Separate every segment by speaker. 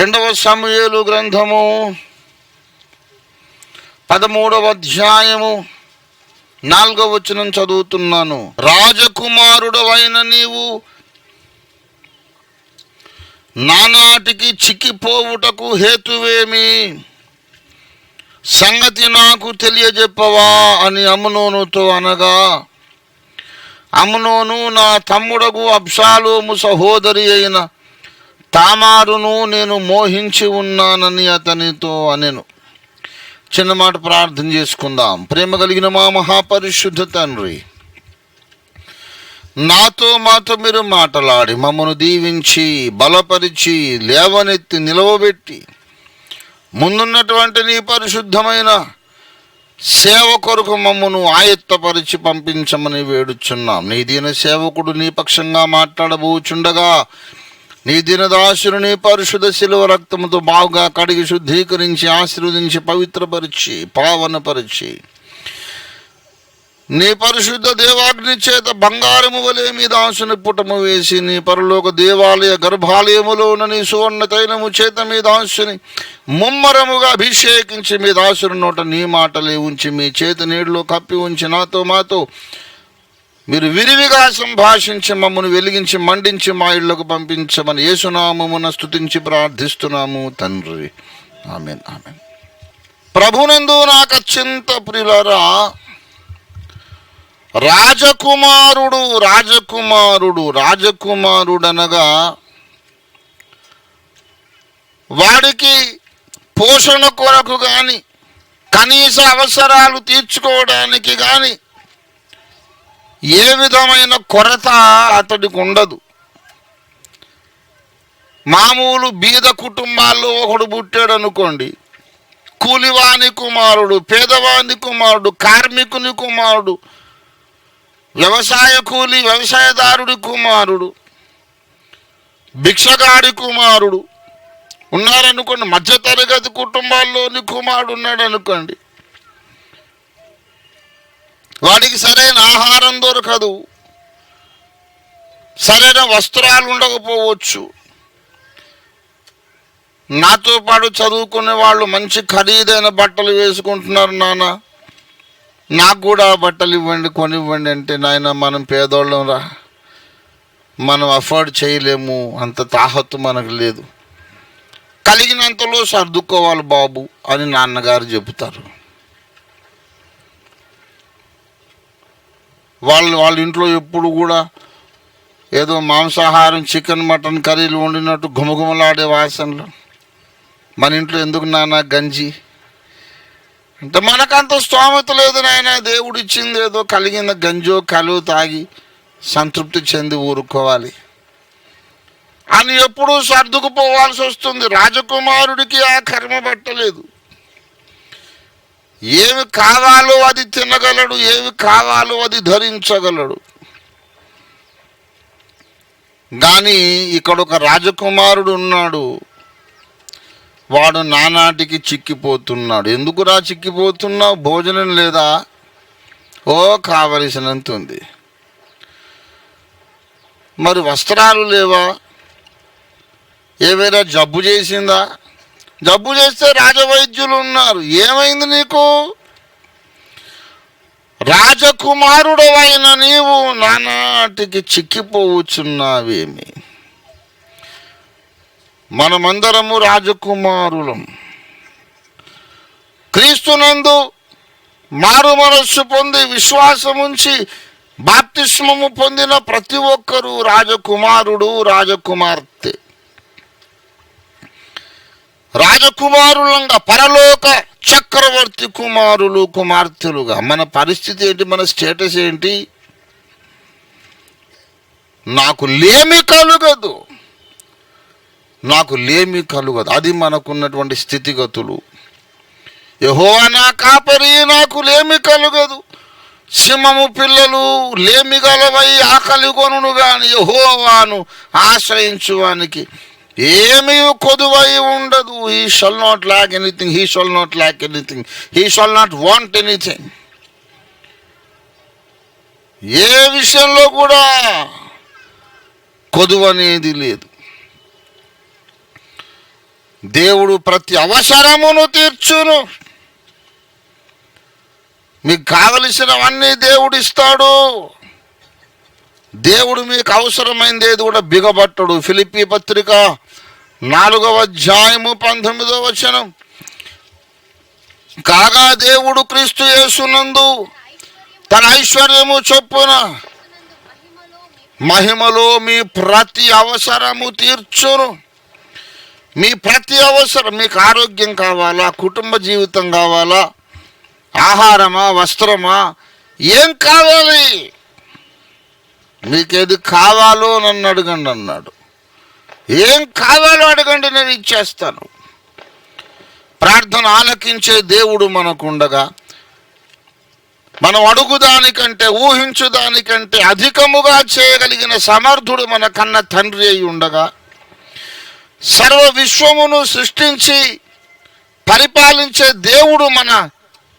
Speaker 1: రెండవ సమూయేలు గ్రంథము 13వ అధ్యాయము 4వ వచనం చదువుతున్నాను. రాజకుమారుడవైన నీవు నానాటికి చిక్కిపోవుటకు హేతువేమి? సంగతి నాకు తెలియజెప్పవా అని అమ్నోనుతో అనగా, అమ్నోను నా తమ్ముడగు అబ్షాలోము సహోదరి అయిన తామారును నేను మోహించి ఉన్నానని అతనితో అనెను. చిన్న మాట ప్రార్థన చేసుకుందాం. ప్రేమ కలిగిన మా మహాపరిశుద్ధ తండ్రి, నాతో మాతో మీరు మాట్లాడి మమ్మను దీవించి బలపరిచి లేవనెత్తి నిలవబెట్టి ముందున్నటువంటి నీ పరిశుద్ధమైన సేవ కొరకు మమ్మను ఆయత్తపరిచి పంపించమని వేడుచున్నాం. నీ దీన సేవకుడు నీ పక్షంగా మాట్లాడబోచుండగా నీ దినదాసుని నీ పరిశుద్ధ శిలువ రక్తముతో బాగా కడిగి శుద్ధీకరించి ఆశీర్వదించి పవిత్రపరిచి పావనపరిచి నీ పరిశుద్ధ దేవాగ్ని చేత బంగారము వలె మీ దాసుని పుటము వేసి నీ పరలోక దేవాలయ గర్భాలయములోన నీ సువర్ణ తైలము చేత మీ దాసుని ముమ్మరముగా అభిషేకించి మీ దాసుని నోట నీ మాటలే ఉంచి మీ చేత నీటిలో కప్పి ఉంచి నాతో మాతో మీరు విరివిగా సంభాషించి మమ్మను వెలిగించి మండించి మా ఇళ్లకు పంపించమని యేసునామమున స్తుతించి ప్రార్థిస్తున్నాము తండ్రి. ఆమేన్, ఆమేన్. ప్రభునందు నాకు అత్యంత ప్రియులారా, రాజకుమారుడు అనగా వాడికి పోషణ కొరకు కానీ కనీస అవసరాలు తీర్చుకోవడానికి కానీ ఏ విధమైన కొరత అతడికి ఉండదు. మామూలు బీద కుటుంబాల్లో ఒకడు పుట్టాడు అనుకోండి, కూలివాని కుమారుడు, పేదవాని కుమారుడు, కార్మికుని కుమారుడు, వ్యవసాయదారుడి కుమారుడు, భిక్షగాడి కుమారుడు ఉన్నారనుకోండి, మధ్యతరగతి కుటుంబాల్లోని కుమారుడు ఉన్నాడు అనుకోండి, వాడికి సరైన ఆహారం దొరకదు, సరైన వస్త్రాలు ఉండకపోవచ్చు. నాతో పాటు చదువుకునే వాళ్ళు మంచి ఖరీదైన బట్టలు వేసుకుంటున్నారు. నాన్న నాకు కూడా బట్టలు ఇవ్వండి, కొనివ్వండి అంటే, నాయన మనం పేదోళ్ళం రా, మనం అఫోర్డ్ చేయలేము, అంత తాహత్తు మనకు లేదు, కలిగినంతలో సర్దుకోవాలి బాబు అని నాన్నగారు చెబుతారు. వాళ్ళ ఇంట్లో ఎప్పుడు కూడా ఏదో మాంసాహారం, చికెన్ మటన్ కర్రీలు వండినట్టు గుమగుమలాడే వాసనలు. మన ఇంట్లో ఎందుకు నాన్న గంజి అంటే, మనకంత స్తోమత లేదు నాయన, దేవుడు ఇచ్చింది ఏదో కలిగిన గంజో కలువ తాగి సంతృప్తి చెంది ఊరుకోవాలి అని ఎప్పుడూ సర్దుకుపోవాల్సి వస్తుంది. రాజకుమారుడికి ఆ కర్మ పట్టలేదు. ఏమి కావాలో అది తినగలడు, ఏమి కావాలో అది ధరించగలడు. కానీ ఇక్కడ ఒక రాజకుమారుడు ఉన్నాడు, వాడు నానాటికి చిక్కిపోతున్నాడు. ఎందుకురా చిక్కిపోతున్నావు? భోజనం లేదా? ఓ కావలసినంత ఉంది. మరి వస్త్రాలు లేవా? ఏమైనా జబ్బు చేసిందా? జబ్బు చేస్తే రాజవైద్యులు ఉన్నారు. ఏమైంది నీకు? రాజకుమారుడవైన నీవు నానాటికి చిక్కిపోవచ్చున్నావేమి? మనమందరము రాజకుమారులం. క్రీస్తునందు మారు మనస్సు పొంది విశ్వాసముంచి బాప్తిస్మము పొందిన ప్రతి ఒక్కరూ రాజకుమారుడు, రాజకుమార్తె. రాజకుమారులంగా, పరలోక చక్రవర్తి కుమారులు, కుమార్తెలుగా మన పరిస్థితి ఏంటి? మన స్టేటస్ ఏంటి? నాకు లేమి కలుగదు. అది మనకున్నటువంటి స్థితిగతులు. యెహోవా నా కాపరి, నాకు లేమి కలుగదు. సింహము పిల్లలు లేమి గలవై ఆకలి కొనును గాని యెహోవాను ఆశ్రయించువానికి ఏమీ కొదువై ఉండదు. He shall not lack anything. He shall not lack anything. He shall not want anything. ఏ విషయంలో కూడా కొదువ అనేది లేదు. దేవుడు ప్రతి అవసరమును తీర్చును. మీకు కావలసినవన్నీ దేవుడు ఇస్తాడు. దేవుడు మీకు అవసరమైంది ఏది కూడా బిగబట్టడు. ఫిలిప్పీ పత్రిక 4వ అధ్యాయము 19వ వచనం. కాగా దేవుడు క్రీస్తు యేసునందు తన ఐశ్వర్యము చొప్పున మహిమలో మీ ప్రతి అవసరము తీర్చును. మీ ప్రతి అవసరం, మీకు ఆరోగ్యం కావాలా, కుటుంబ జీవితం కావాలా, ఆహారమా, వస్త్రమా, ఏం కావాలి, మీకేది కావాలో నన్ను అడగండి అన్నాడు. ఏం కావాలో అడగండి, నేను ఇచ్చేస్తాను. ప్రార్థన ఆలకించే దేవుడు మనకుండగా, మనం అడుగుదానికంటే ఊహించుదానికంటే అధికముగా చేయగలిగిన సమర్థుడు మన కన్న తండ్రి అయి ఉండగా, సర్వ విశ్వమును సృష్టించి పరిపాలించే దేవుడు మన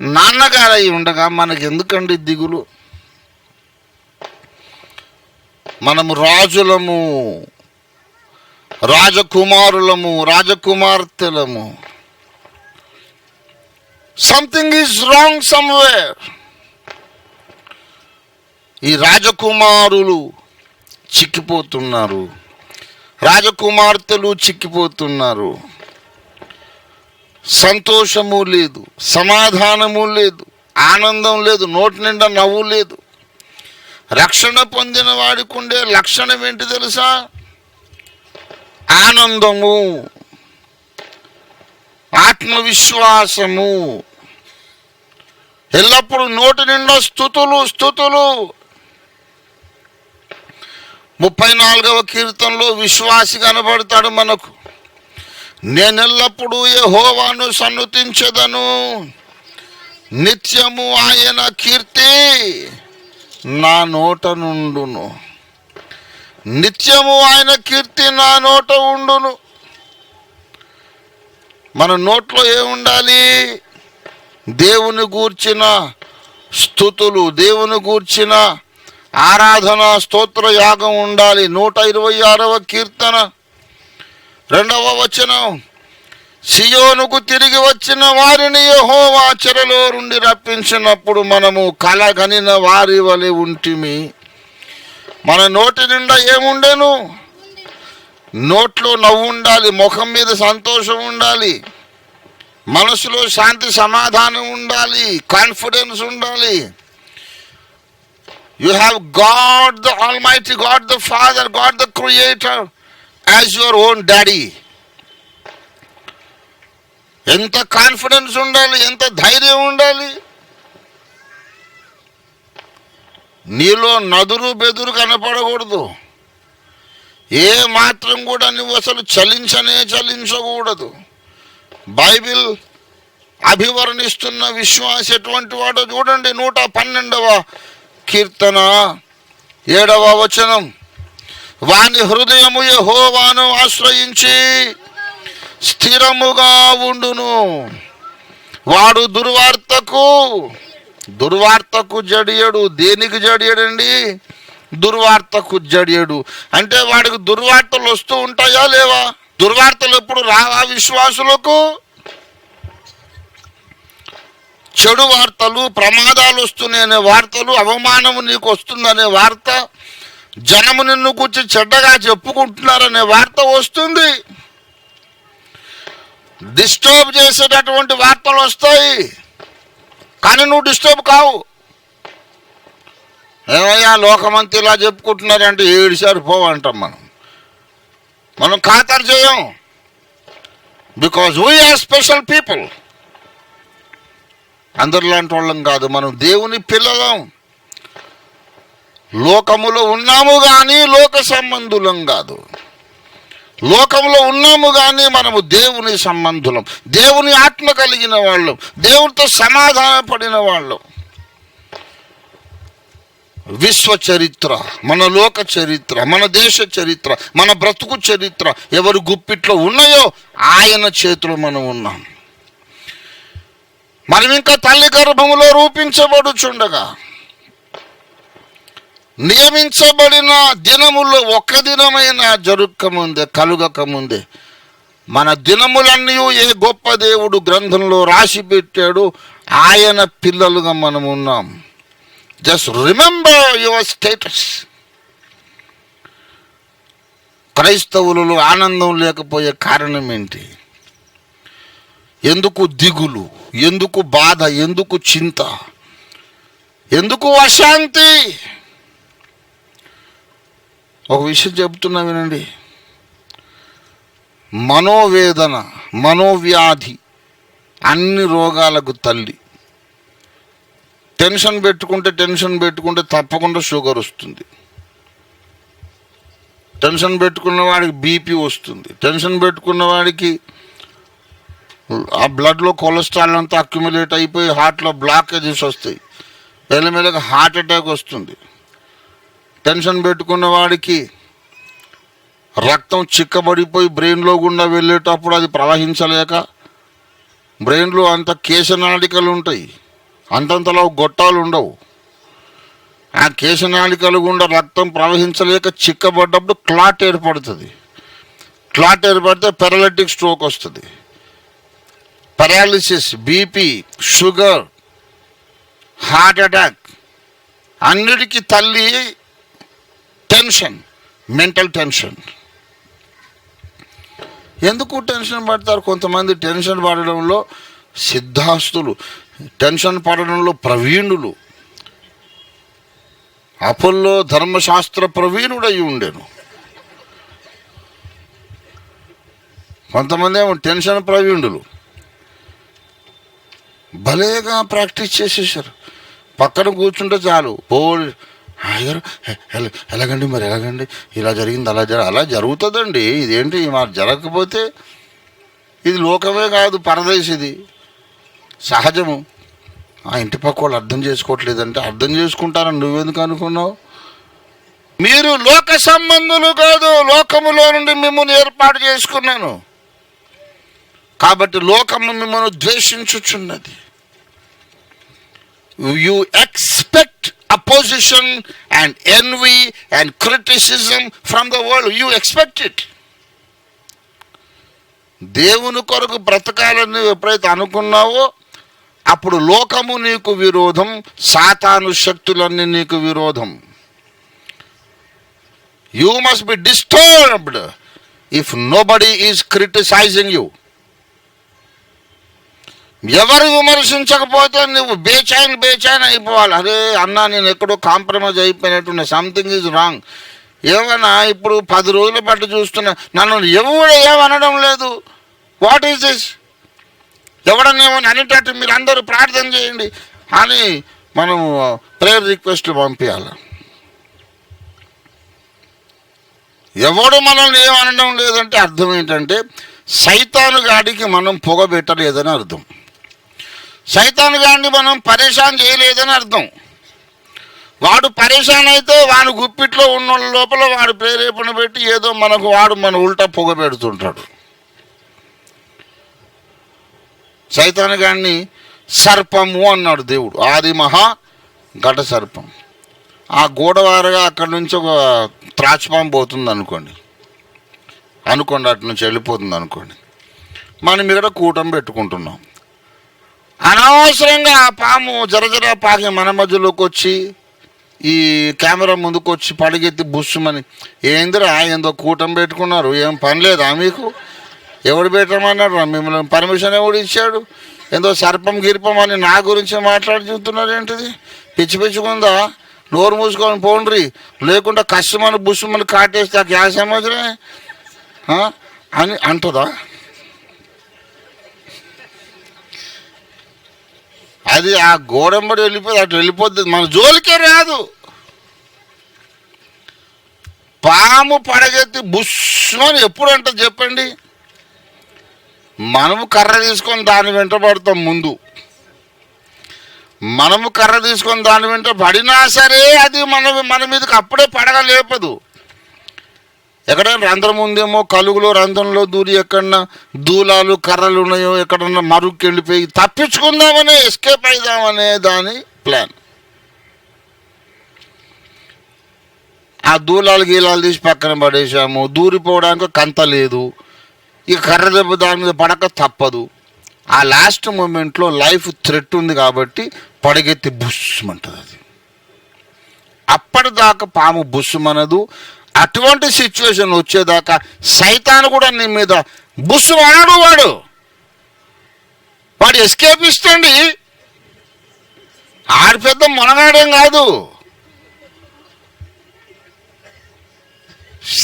Speaker 1: నాన్నగారై ఉండగా మనకి ఎందుకండి దిగులు? మనము రాజులము, రాజకుమారులము, రాజకుమార్తెలము. Something is wrong somewhere. ఈ రాజకుమారులు చిక్కిపోతున్నారు, రాజకుమార్తెలు చిక్కిపోతున్నారు. సంతోషము లేదు, సమాధానము లేదు, ఆనందం లేదు, నోటి నిండా నవ్వు లేదు. రక్షణ పొందిన వాడికి ఉండే లక్షణం ఏంటి తెలుసా? ఆనందము, ఆత్మవిశ్వాసము, ఎల్లప్పుడూ నోటి నిండా స్తుతులు స్తుతులు. 34వ కీర్తనలో విశ్వాసి కనబడతాడు మనకు. నేనెల్లప్పుడూ యెహోవాను సన్నుతించెదను, నిత్యము ఆయన కీర్తి నా నోట నుండును. నిత్యము ఆయన కీర్తి నా నోట ఉండును. మన నోట్లో ఏముండాలి? దేవుని గూర్చిన స్తుతులు, దేవుని గూర్చిన ఆరాధన, స్తోత్ర యాగం ఉండాలి. 126వ కీర్తన 2వ వచనం. సియోనుకు తిరిగి వచ్చిన వారిని యెహోవా చెరలో నుండి రప్పించినప్పుడు మనము కలగనిన వారి వలె ఉంటిమి. మన నోటి నిండా ఏముండెను? నోట్లో నవ్వు ఉండాలి, ముఖం మీద సంతోషం ఉండాలి, మనసులో శాంతి సమాధానం ఉండాలి, కాన్ఫిడెన్స్ ఉండాలి. You have God the Almighty, God the Father, God the Creator as your own daddy. ఎంత కాన్ఫిడెన్స్ ఉండాలి, ఎంత ధైర్యం ఉండాలి. నీలో నదురు బెదురు కనపడకూడదు. ఏ మాత్రం కూడా నువ్వు అసలు చలించకూడదు. బైబిల్ అభివర్ణిస్తున్న విశ్వాసం ఎటువంటి వాడో చూడండి. 112వ కీర్తన 7వ వచనం. వాని హృదయము యెహోవాను ఆశ్రయించి స్థిరముగా ఉండును. వాడు దుర్వార్తకు జడియడు. దేనికి జడియడండి? దుర్వార్తకు జడియడు. అంటే వాడికి దుర్వార్తలు వస్తూ ఉంటాయా లేవా? దుర్వార్తలు ఎప్పుడు రావా విశ్వాసులకు? చెడు వార్తలు, ప్రమాదాలు వస్తున్నాయనే వార్తలు, అవమానము నీకు వస్తుందనే వార్త, జనము నిన్ను కూర్చి చెడ్డగా చెప్పుకుంటున్నారనే వార్త వస్తుంది. డిస్టర్బ్ చేసేటటువంటి వార్తలు వస్తాయి, కానీ నువ్వు డిస్టర్బ్ కావు. ఏమయ్యా లోకమంతా ఇలా చెప్పుకుంటున్నారంటే 7 సార్లు పోవంటాం. మనం ఖాతరు చేయం. Because we are special people. అందరిలాంటి వాళ్ళం కాదు, మనం దేవుని పిల్లలం. లోకములో ఉన్నాము కానీ లోక సంబంధులం కాదు. లోకంలో ఉన్నాము కానీ మనము దేవుని సంబంధులం, దేవుని ఆత్మ కలిగిన వాళ్ళం, దేవునితో సమాధానపడిన వాళ్ళం. విశ్వ చరిత్ర, మన లోక చరిత్ర, మన దేశ చరిత్ర, మన బ్రతుకు చరిత్ర ఎవరు గుప్పిట్లో ఉన్నాయో ఆయన చేతిలో మనం ఉన్నాం. మనం ఇంకా తల్లి గర్భములో రూపించబడుచుండగా నియమించబడిన దినముల్లో ఒక్క దినమైనా కలుగక ముందే మన దినములన్నీ ఏ గొప్ప దేవుడు గ్రంథంలో రాసి పెట్టాడు, ఆయన పిల్లలుగా మనం ఉన్నాం. Just remember your status. క్రైస్తవులలో ఆనందం లేకపోయే కారణం ఏంటి? ఎందుకు దిగులు, ఎందుకు బాధ, ఎందుకు చింత, ఎందుకు అశాంతి? ఒక విషయం చెబుతున్నా వినండి. మనోవేదన, మనోవ్యాధి అన్ని రోగాలకు తల్లి. టెన్షన్ పెట్టుకుంటే తప్పకుండా షుగర్ వస్తుంది. టెన్షన్ పెట్టుకున్న వాడికి బీపీ వస్తుంది. టెన్షన్ పెట్టుకున్న వాడికి ఆ బ్లడ్లో కొలెస్ట్రాల్ అంతా అక్యుములేట్ అయిపోయి హార్ట్లో బ్లాకేజెస్ వస్తాయి. మెల్లమెల్లగా హార్ట్ అటాక్ వస్తుంది. టెన్షన్ పెట్టుకున్న వాడికి రక్తం చిక్కబడిపోయి బ్రెయిన్లో గుండా వెళ్ళేటప్పుడు అది ప్రవహించలేక బ్రెయిన్లో అంత కేశనాళికలు ఉంటాయి, అంతంతలో గొట్టాలు ఉండవు. ఆ కేశనాళికలు గుండా రక్తం ప్రవహించలేక చిక్కబడ్డప్పుడు క్లాట్ ఏర్పడుతుంది. క్లాట్ ఏర్పడితే పారాలిటిక్ స్ట్రోక్ వస్తుంది. Paralysis, BP, sugar, heart attack అన్నిటికీ తల్లి టెన్షన్, మెంటల్ టెన్షన్. ఎందుకు టెన్షన్ పడతారు? కొంతమంది టెన్షన్ పడడంలో సిద్ధాస్తులు, టెన్షన్ పడడంలో ప్రవీణులు. అపోల్లో ధర్మశాస్త్ర ప్రవీణుడై ఉండేను. కొంతమంది ఏమో టెన్షన్ ప్రవీణులు భలేగా ప్రాక్టీస్ చేసేసారు. పక్కన కూర్చుంటే చాలు, అయ్యారు ఎలాగండి, మరి ఎలాగండి, ఇలా జరిగింది, అలా జరుగుతుందండి. ఇదేంటి మరి జరగకపోతే ఇది లోకమే కాదు, పరదేశ్, ఇది సహజము. ఆ ఇంటి పక్క వాళ్ళు అర్థం చేసుకోవట్లేదంటే అర్థం చేసుకుంటారని నువ్వెందుకు అనుకున్నావు? మీరు లోక సంబంధులు కాదు, లోకములో నుండి మిమ్మల్ని ఏర్పాటు చేసుకున్నాను కాబట్టి లోకము మిమ్మల్ని ద్వేషించుచున్నది. You expect opposition and envy and criticism from the world. You expect it. దేవుని కొరకు బ్రతకాలని ఎప్పుడైతే అనుకున్నావో అప్పుడు లోకము నీకు విరోధం, సాతాను శక్తులన్నీ నీకు విరోధం. You must be disturbed if nobody is criticizing you. ఎవరు విమర్శించకపోతే నువ్వు బేచైన్ అయిపోవాలి. అరే అన్నా, నేను ఎక్కడో కాంప్రమైజ్ అయిపోయినట్టున్నా, సంథింగ్ ఈజ్ రాంగ్. ఏమన్నా ఇప్పుడు 10 రోజుల పాటు చూస్తున్నా, నన్ను ఎవరు ఏమనడం లేదు. What is this? ఎవడనేమో అనేటట్టు మీరు అందరూ ప్రార్థన చేయండి అని మనం ప్రేయర్ రిక్వెస్ట్లు పంపించాలి. ఎవడు మనల్ని ఏమనడం లేదంటే అర్థం ఏంటంటే సైతాను గాడికి మనం పొగబెట్టలేదని అర్థం. సైతాను గాడిని మనం పరేషాన్ చేయలేదని అర్థం. వాడు పరేషాన్ అయితే వాడు గుప్పిట్లో ఉన్న లోపల వాడు ప్రేరేపణ పెట్టి ఏదో మన ఉల్టా పొగబెడుతుంటాడు. సైతాను గాడిని సర్పము అన్నాడు దేవుడు, ఆది మహా ఘట సర్పం. ఆ గోడవారగా అక్కడి నుంచి ఒక త్రాచుపాము పోతుంది అనుకోండి, అటు నుంచి వెళ్ళిపోతుంది అనుకోండి. మనం ఇక్కడ కూటమి పెట్టుకుంటున్నాం. అనవసరంగా ఆ పాము జరజర పాకి మన మధ్యలోకి వచ్చి ఈ కెమెరా ముందుకు వచ్చి పడిగెత్తి బుస్సుమని, ఏందిరా ఏందో కూటమి పెట్టుకున్నారు, ఏం పని లేదా మీకు? ఎవడు పెట్టమన్నాడు? మిమ్మల్ని పర్మిషన్ ఎవడు ఇచ్చాడు? ఏదో సర్పం గిర్పం అని నా గురించి మాట్లాడి చెబుతున్నారు. ఏంటిది? పిచ్చి పిచ్చుకుందా? నోరు మూసుకొని పోండ్రి, లేకుండా కష్టమని బుస్సుమని కాటేస్తే ఆ గ్యాస్ సమాజమే అని అంటుందా? అది ఆ గోడంబడి వెళ్ళిపోయి అటు వెళ్ళిపోద్ది, మన జోలికే రాదు. పాము పడగెత్తి బుస్సుమని ఎప్పుడు అంటుంది చెప్పండి? మనము కర్ర తీసుకొని దాని వెంట పడతాం. ముందు మనము కర్ర తీసుకొని దాని వెంట పడినా సరే అది మన మీదకి అప్పుడే పడగ లేపదు. ఎక్కడైనా రంధ్రం ఉందేమో, కలుగులో రంధ్రంలో దూరి ఎక్కడన్నా దూలాలు కర్రలు ఉన్నాయో ఎక్కడన్నా మరుక్కి వెళ్ళిపోయి తప్పించుకుందామనే, ఎస్కేప్ అయిదామనే దాని ప్లాన్. ఆ దూలాలు గీలాలు తీసి పక్కన పడేసాము, దూరిపోవడానికి కంత లేదు, ఇక కర్ర దెబ్బ దాని మీద పడక తప్పదు. ఆ లాస్ట్ మూమెంట్లో లైఫ్ థ్రెట్ ఉంది కాబట్టి పడగెత్తి బుస్సుమంటుంది అది. అప్పటిదాకా పాము బుస్సుమనదు. అటువంటి సిచ్యువేషన్ వచ్చేదాకా సైతాను కూడా నీ మీద బుస్సు అనడు. వాడు ఎస్కేపిస్ట్ అండి. ఆడు పెద్ద మొనగాడేం కాదు.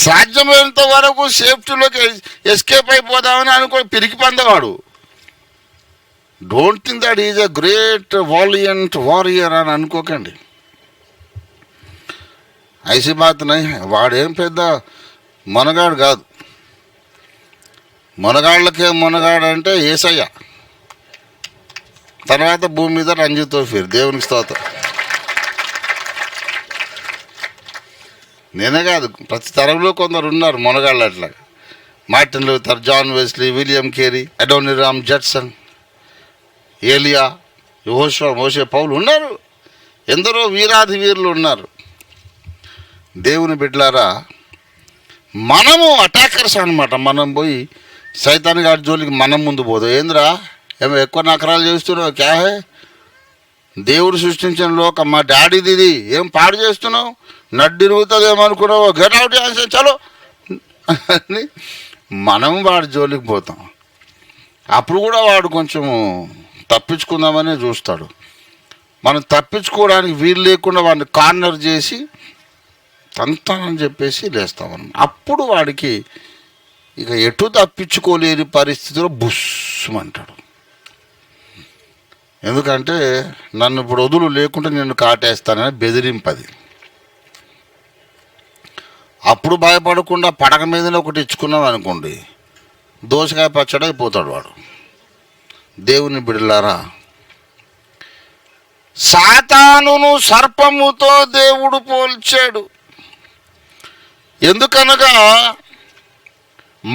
Speaker 1: సాధ్యమైనంత వరకు సేఫ్టీలోకి ఎస్కేప్ అయిపోదామని అనుకో పిరికి పందవాడు. Don't think that is a great valiant warrior అని అనుకోకండి. ఐసీ బాత్ నై, వాడేం పెద్ద మొనగాడు కాదు. మొనగాళ్ళకే మొనగాడు అంటే యేసయ్య, తర్వాత భూమి మీద రంజీ తోఫీర్. దేవునికి స్తోత్రం. నేనే కాదు, ప్రతి తరంలో కొందరు ఉన్నారు మొనగాళ్ళు. అట్లా Martin Luther, John Wesley, William Carey, Adoniram Judson, ఏలియా, యెహోషువ, మోషే, పౌలు ఉన్నారు. ఎందరో వీరాధి వీరులు ఉన్నారు. దేవుని బిడ్డలారా, మనము అటాకర్స్ అనమాట. మనం పోయి సైతాన్ గారి జోలికి మనం ముందు పోదాం. ఏంద్రా ఏమో ఎక్కువ నకరాలు చేస్తున్నావు, క్యాహే దేవుడు సృష్టించిన లోకం మా డాడీది ఇది, ఏం పాడు చేస్తున్నావు, నడ్డిరుగుతుంది ఏమనుకున్నావు, గెట్ అవుట్ చేస్తే చలో అని మనం వాడి జోలికి పోతాం. అప్పుడు కూడా వాడు కొంచెము తప్పించుకుందామని చూస్తాడు. మనం తప్పించుకోవడానికి వీలు లేకుండా వాడిని కార్నర్ చేసి తంతానని చెప్పేసి లేస్తామన్నమాట. అప్పుడు వాడికి ఇక ఎటు తప్పించుకోలేని పరిస్థితిలో బుస్సుమంటాడు. ఎందుకంటే నన్ను ఇప్పుడు వదులు లేకుండా నిన్ను కాటేస్తానని బెదిరింపది. అప్పుడు భయపడకుండా పడక మీదనే ఒకటి ఇచ్చుకున్నాం అనుకోండి, దోసకాయ పచ్చడి అయిపోతాడు వాడు. దేవుని బిడ్డలారా, సాతానును సర్పముతో దేవుడు పోల్చాడు. ఎందుకనగా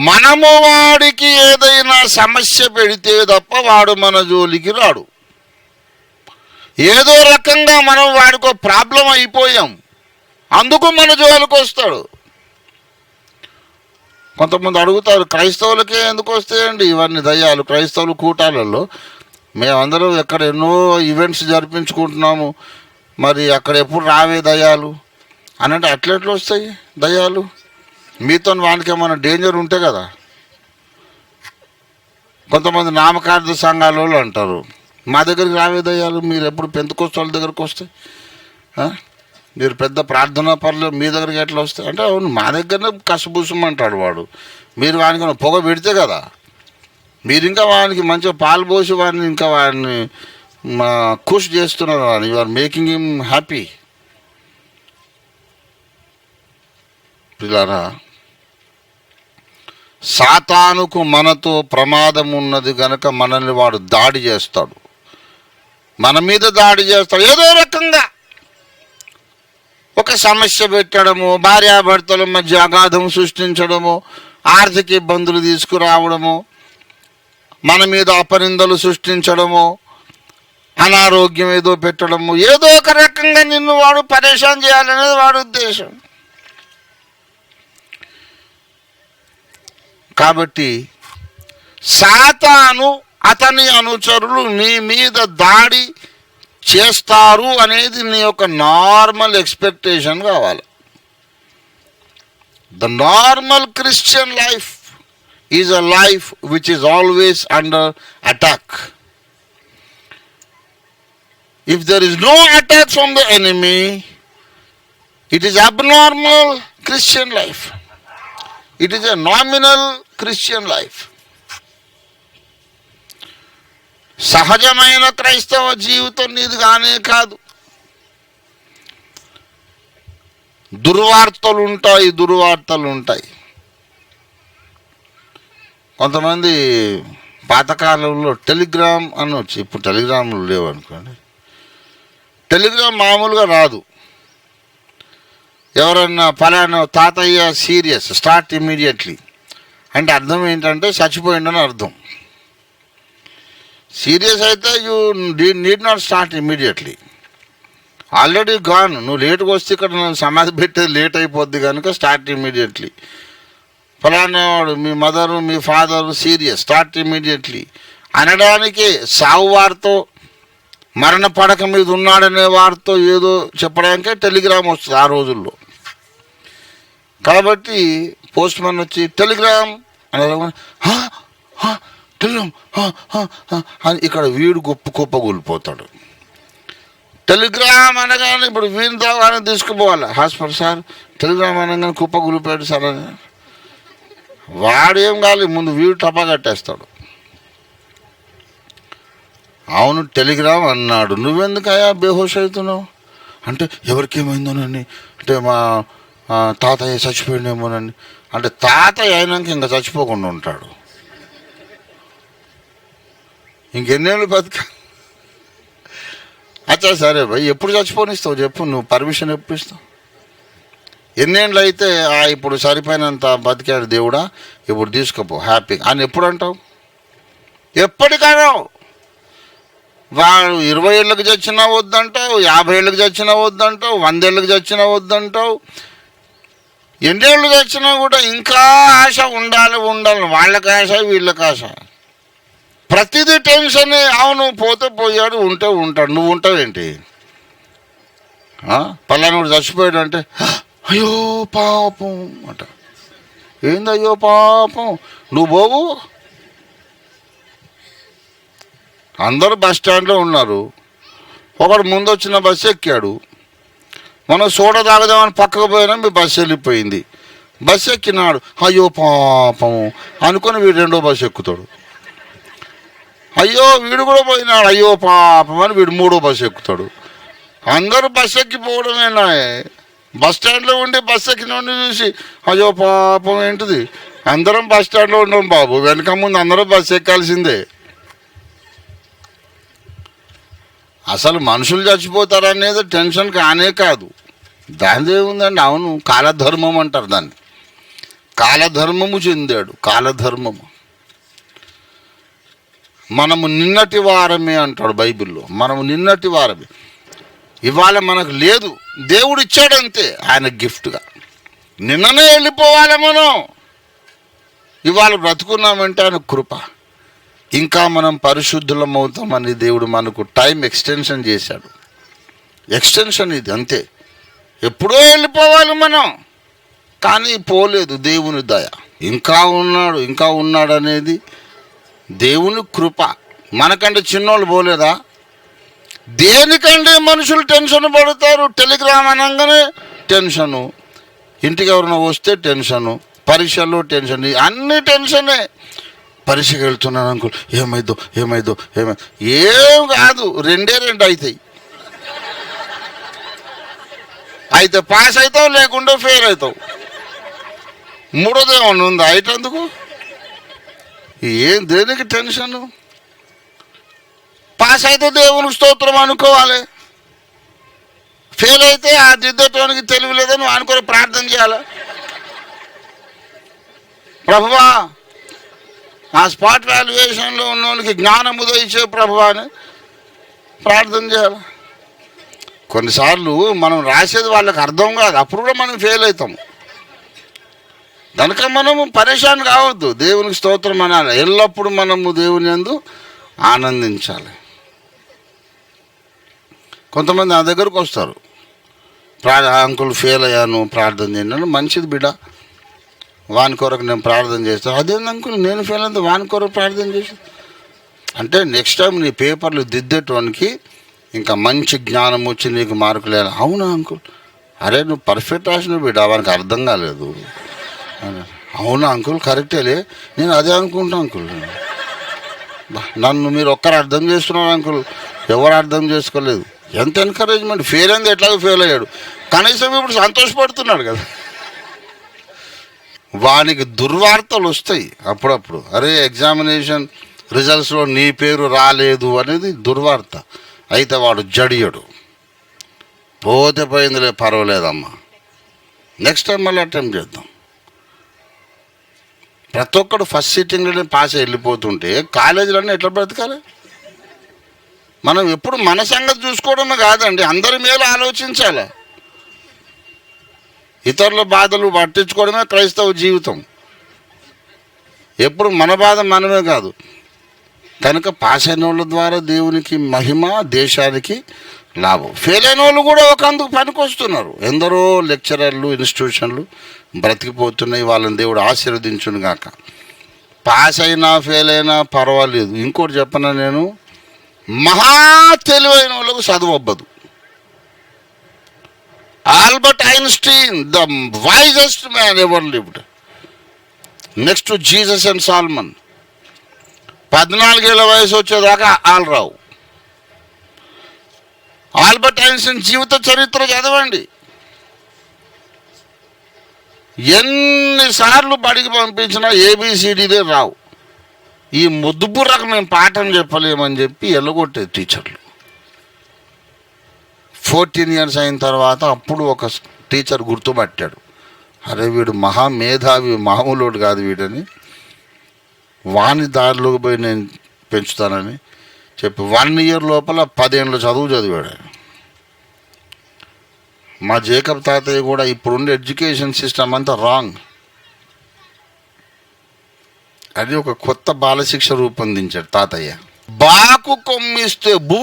Speaker 1: మనము వాడికి ఏదైనా సమస్య పెడితే తప్ప వాడు మన జోలికి రాడు. ఏదో రకంగా మనం వాడికో ప్రాబ్లం అయిపోయాం, అందుకు మన జోలికి వస్తాడు. కొంతమంది అడుగుతారు, క్రైస్తవులకే ఎందుకు వస్తాయండి ఇవన్నీ దయ్యాలు? క్రైస్తవులు కూటాలలో మేమందరం ఎక్కడ ఎన్నో ఈవెంట్స్ జరిపించుకుంటున్నాము, మరి అక్కడ ఎప్పుడు రావే దయ్యాలు అని అంటే అట్లెట్లు వస్తాయి దయ్యాలు? మీతో వానికి ఏమైనా డేంజర్ ఉంటే కదా. కొంతమంది నామకార్థ సంఘాల వాళ్ళు అంటారు, మా దగ్గరికి రావే దయ్యాలు, మీరు ఎప్పుడు పెంతెకోస్తు దగ్గరికి వస్తాయి, మీరు పెద్ద ప్రార్థనా పనులు మీ దగ్గరికి ఎట్లా వస్తాయి అంటే, అవును మా దగ్గరనే కసబూసమంటాడు వాడు. మీరు వానికి పొగ పెడితే కదా, మీరు ఇంకా వానికి మంచిగా పాలు పోసి వాడిని ఇంకా వాడిని ఖుష్ చేస్తున్నారు. వాడిని you are making him happy. పిల్లారా, సాతానుకు మనతో ప్రమాదం ఉన్నది కనుక మనల్ని వాడు దాడి చేస్తాడు, మన మీద దాడి చేస్తాడు. ఏదో రకంగా ఒక సమస్య పెట్టడము, భార్యాభర్తల మధ్య అగాధం సృష్టించడము, ఆర్థిక ఇబ్బందులు తీసుకురావడము, మన మీద అపనిందలు సృష్టించడము, అనారోగ్యం ఏదో పెట్టడము, ఏదో ఒక రకంగా నిన్ను వాడు పరేషాన్ చేయాలనేది వాడి ఉద్దేశం. కాబట్టి సాతాను అతని అనుచరులు నీ మీద దాడి చేస్తారు అనేది నీ యొక్క నార్మల్ ఎక్స్పెక్టేషన్ కావాలి. The normal Christian life is a life which is always under attack. If there is no attack from the enemy, it is abnormal Christian life. It is a nominal Christian life. సహజమైన క్రైస్తవ జీవితం నీది కానే కాదు. దుర్వార్తలు ఉంటాయి. కొంతమంది పాతకాలంలో Telegram అని వచ్చి, ఇప్పుడు టెలిగ్రామ్లు లేవు అనుకోండి. టెలిగ్రామ్ మామూలుగా రాదు. ఎవరన్నా ఫలానా తాతయ్య సీరియస్, స్టార్ట్ ఇమ్మీడియట్లీ అంటే అర్థం ఏంటంటే చచ్చిపోయిండని అర్థం. సీరియస్ అయితే you need not start immediately, already gone. నువ్వు లేట్గా వస్తే ఇక్కడ నేను సమాధి పెట్టేది లేట్ అయిపోద్ది కనుక స్టార్ట్ ఇమ్మీడియట్లీ. ఫలానా వాడు మీ మదరు మీ ఫాదరు సీరియస్, స్టార్ట్ ఇమీడియట్లీ అనడానికి, సావు వారితో మరణ పడక మీద ఉన్నాడనే వారితో ఏదో చెప్పడానికే టెలిగ్రామ్ వస్తుంది ఆ రోజుల్లో. కాబట్టి పోస్ట్ మ్యాన్ వచ్చి టెలిగ్రామ్ అని టెలిగ్రామ్ అని ఇక్కడ వీడు గొప్ప కూలిపోతాడు. టెలిగ్రామ్ అనగానే ఇప్పుడు వీని దావాన్ని తీసుకుపోవాలి హాస్పిటల్. సార్ టెలిగ్రామ్ అనగానే కూలిపోయాడు సార్ అని వాడు ఏం కావాలి, ముందు వీడు టపా కట్టేస్తాడు. అవును టెలిగ్రామ్ అన్నాడు, నువ్వెందుకయ్యా బేహోష్ అవుతున్నావు అంటే ఎవరికేమైందోనని, అంటే మా తాతయ్య చచ్చిపోయిందేమోనని. అంటే తాతయ్య అయినాక ఇంకా చచ్చిపోకుండా ఉంటాడు, ఇంకెన్నేళ్ళు బతుక. అచ్చా సరే భయ్, ఎప్పుడు చచ్చిపోనిస్తావు చెప్పు, నువ్వు పర్మిషన్ ఎప్పుడు ఇస్తావు? ఎన్నేళ్ళు అయితే ఇప్పుడు సరిపోయినంత బతికాడు దేవుడా, ఇప్పుడు తీసుకుపో హ్యాపీగా అని ఎప్పుడు అంటావు? ఎప్పటికైనా వాడు 20 ఏళ్ళకి చచ్చినా వద్దంటావు, 50 ఏళ్ళకి చచ్చినా వద్దంటావు, 100 ఏళ్ళకి చచ్చినా వద్దంటావు. ఎన్నేళ్ళు చచ్చినా కూడా ఇంకా ఆశ ఉండాలి. వాళ్ళకి ఆశ, వీళ్ళకి ఆశ, ప్రతిదీ టెన్షనే. అవును పోతే పోయాడు, ఉంటే ఉంటాడు, నువ్వు ఉంటావేంటి? పలానాడు చచ్చిపోయాడు అంటే అయ్యో పాపం అంట. ఏంది అయ్యో పాపం? నువ్వు పోవు. అందరూ బస్ స్టాండ్లో ఉన్నారు, ఒకడు ముందు వచ్చిన బస్సు ఎక్కాడు, మనం సోడా తాగదామని పక్కకు పోయినా మీ బస్సు వెళ్ళిపోయింది. బస్సు ఎక్కినాడు, అయ్యో పాపం అనుకొని వీడు రెండో బస్సు ఎక్కుతాడు. అయ్యో వీడు కూడా పోయినాడు, అయ్యో పాపం అని వీడు మూడో బస్సు ఎక్కుతాడు. అందరూ బస్సు ఎక్కిపోవడమేనా? బస్ స్టాండ్లో ఉండి బస్సు ఎక్కిన చూసి అయ్యో పాపం ఏంటిది? అందరం బస్ స్టాండ్లో ఉన్నాం బాబు, వెనక ముందు అందరూ బస్సు ఎక్కాల్సిందే. అసలు మనుషులు చచ్చిపోతారనేది టెన్షన్ కానే కాదు, దాని ఏముందండి. అవును కాలధర్మం అంటారు దాన్ని, కాలధర్మము చెందాడు. కాలధర్మము మనము నిన్నటి వారమే అంటాడు బైబిల్లో, మనము నిన్నటి వారమే. ఇవాళ మనకు లేదు, దేవుడు ఇచ్చాడంతే ఆయన గిఫ్ట్గా. నిన్ననే వెళ్ళిపోవాలి మనం, ఇవాళ బ్రతుకున్నామంటే ఆయన కృప. ఇంకా మనం పరిశుద్ధులం అవుతామని దేవుడు మనకు టైం ఎక్స్టెన్షన్ చేశాడు. ఎక్స్టెన్షన్ ఇది అంతే. ఎప్పుడో వెళ్ళిపోవాలి మనం, కానీ పోలేదు, దేవుని దయ. ఇంకా ఉన్నాడు అనేది దేవుని కృప. మనకంటే చిన్నోళ్ళు పోలేదా? దేనికంటే మనుషులు టెన్షన్ పడతారు. టెలిగ్రామ్ అనగానే టెన్షను, ఇంటికి ఎవరైనా వస్తే టెన్షను, పరీక్షల్లో టెన్షన్, అన్ని టెన్షనే. పరీక్షకి వెళ్తున్నాను అంకుల్, ఏమైందో ఏం కాదు, 2 అవుతాయి. అయితే పాస్ అవుతావు, లేకుండా ఫెయిల్ అవుతావు. మూడోది ఏమన్నా ఉందా అయిటందుకు? ఏం దేనికి టెన్షన్? పాస్ అయితే దేవునికి స్తోత్రం అనుకోవాలి, ఫెయిల్ అయితే ఆ దిద్దటానికి తెలివి లేదని అనుకొని ప్రార్థన చేయాలి. ప్రభువా ఆ స్పాట్ వాల్యుయేషన్లో ఉన్నోనికి జ్ఞానం ఉదయించే ప్రభువా అని ప్రార్థన చేయాలి. కొన్నిసార్లు మనం రాసేది వాళ్ళకి అర్థం కాదు, అప్పుడు కూడా మనం ఫెయిల్ అవుతాము. కనుక మనము పరేషాన్ కావద్దు, దేవునికి స్తోత్రం అనాలి. ఎల్లప్పుడూ మనము దేవుని యందు ఆనందించాలి. కొంతమంది నా దగ్గరకు వస్తారు, అంకుల్ ఫెయిల్ అయ్యాను ప్రార్థన చేయండి. మంచిది బిడ్డ, వాని కొరకు నేను ప్రార్థన చేస్తాను. అదేంటి అంకుల్ నేను ఫెయిల్ అయితే వాని కొరకు ప్రార్థన చేసి అంటే నెక్స్ట్ టైం నీ పేపర్లు దిద్దేటానికి ఇంకా మంచి జ్ఞానం వచ్చి నీకు మార్కులు వేయాలి. అవునా అంకుల్? అరే నువ్వు పర్ఫెక్ట్ రాసిన బిడ్డ, వానికి అర్థం కాలేదు. అవునా అంకుల్? కరెక్టేలే, నేను అదే అనుకుంటా అంకుల్. నన్ను మీరు ఒక్కరు అర్థం చేస్తున్నారు అంకుల్, ఎవరు అర్థం చేసుకోలేదు. ఎంత ఎన్కరేజ్మెంట్. ఫెయిల్ అయింది, ఎట్లాగో ఫెయిల్ అయ్యాడు, కనీసం ఇప్పుడు సంతోషపడుతున్నాడు కదా. వానికి దుర్వార్తలు వస్తాయి అప్పుడప్పుడు. అరే ఎగ్జామినేషన్ రిజల్ట్స్లో నీ పేరు రాలేదు అనేది దుర్వార్త. అయితే వాడు జడియడు, పోతే పోయిందిలే పర్వాలేదమ్మా, నెక్స్ట్ టైం మళ్ళీ అటెంప్ట్ చేద్దాం. ప్రతి ఒక్కడు ఫస్ట్ సిట్టింగ్లోనే పాస్ వెళ్ళిపోతుంటే కాలేజీలన్నీ ఎట్లా బ్రతకాలి? మనం ఎప్పుడు మన సంగతి చూసుకోవడమే కాదండి, అందరి మీద ఆలోచించాలి. ఇతరుల బాధలు పట్టించుకోవడమే క్రైస్తవ జీవితం. ఎప్పుడు మన బాధ మనమే కాదు. కనుక పాస్ అయిన వాళ్ళ ద్వారా దేవునికి మహిమ, దేశానికి లాభం. ఫెయిల్ అయిన వాళ్ళు కూడా ఒక అందుకు పనికొస్తున్నారు. ఎందరో లెక్చరర్లు, ఇన్స్టిట్యూషన్లు బ్రతికిపోతున్నాయి. వాళ్ళని దేవుడు ఆశీర్వదించును గాక. పాస్ అయినా ఫెయిల్ అయినా పర్వాలేదు. ఇంకోటి చెప్పనా, నేను మహా తెలివైన వాళ్ళకు చదువు అవ్వదు. Albert Einstein, the wisest man ever lived, next to Jesus and Solomon. 14 ఏళ్ల వయసు వచ్చేదాకా ఆల్రావు. ఆల్బర్ట్ ఐన్స్టీన్ జీవిత చరిత్ర చదవండి. ఎన్నిసార్లు బడికి పంపించినా ఏబిసిడీలే రావు. ఈ ముద్దుబుర్రకు మేము పాఠం చెప్పలేమని చెప్పి ఎల్లగొట్టేది టీచర్లు. 14 ఇయర్స్ అయిన తర్వాత అప్పుడు ఒక టీచర్ గుర్తుపట్టాడు, అరే వీడు మహామేధావి, మామూలుడు కాదు వీడని. వాని దారిలోకి పోయి నేను పెంచుతానని చెప్పి 1 ఇయర్ లోపల 10 ఏళ్ళు చదువు చదివాడు. మా జేకబ్ తాతయ్య కూడా ఇప్పుడుండే ఎడ్యుకేషన్ సిస్టమ్ అంతా రాంగ్. అది ఒక కొత్త బాలశిక్ష రూపొందించాడు తాతయ్య. బాకు కొమ్మిస్తే బూ,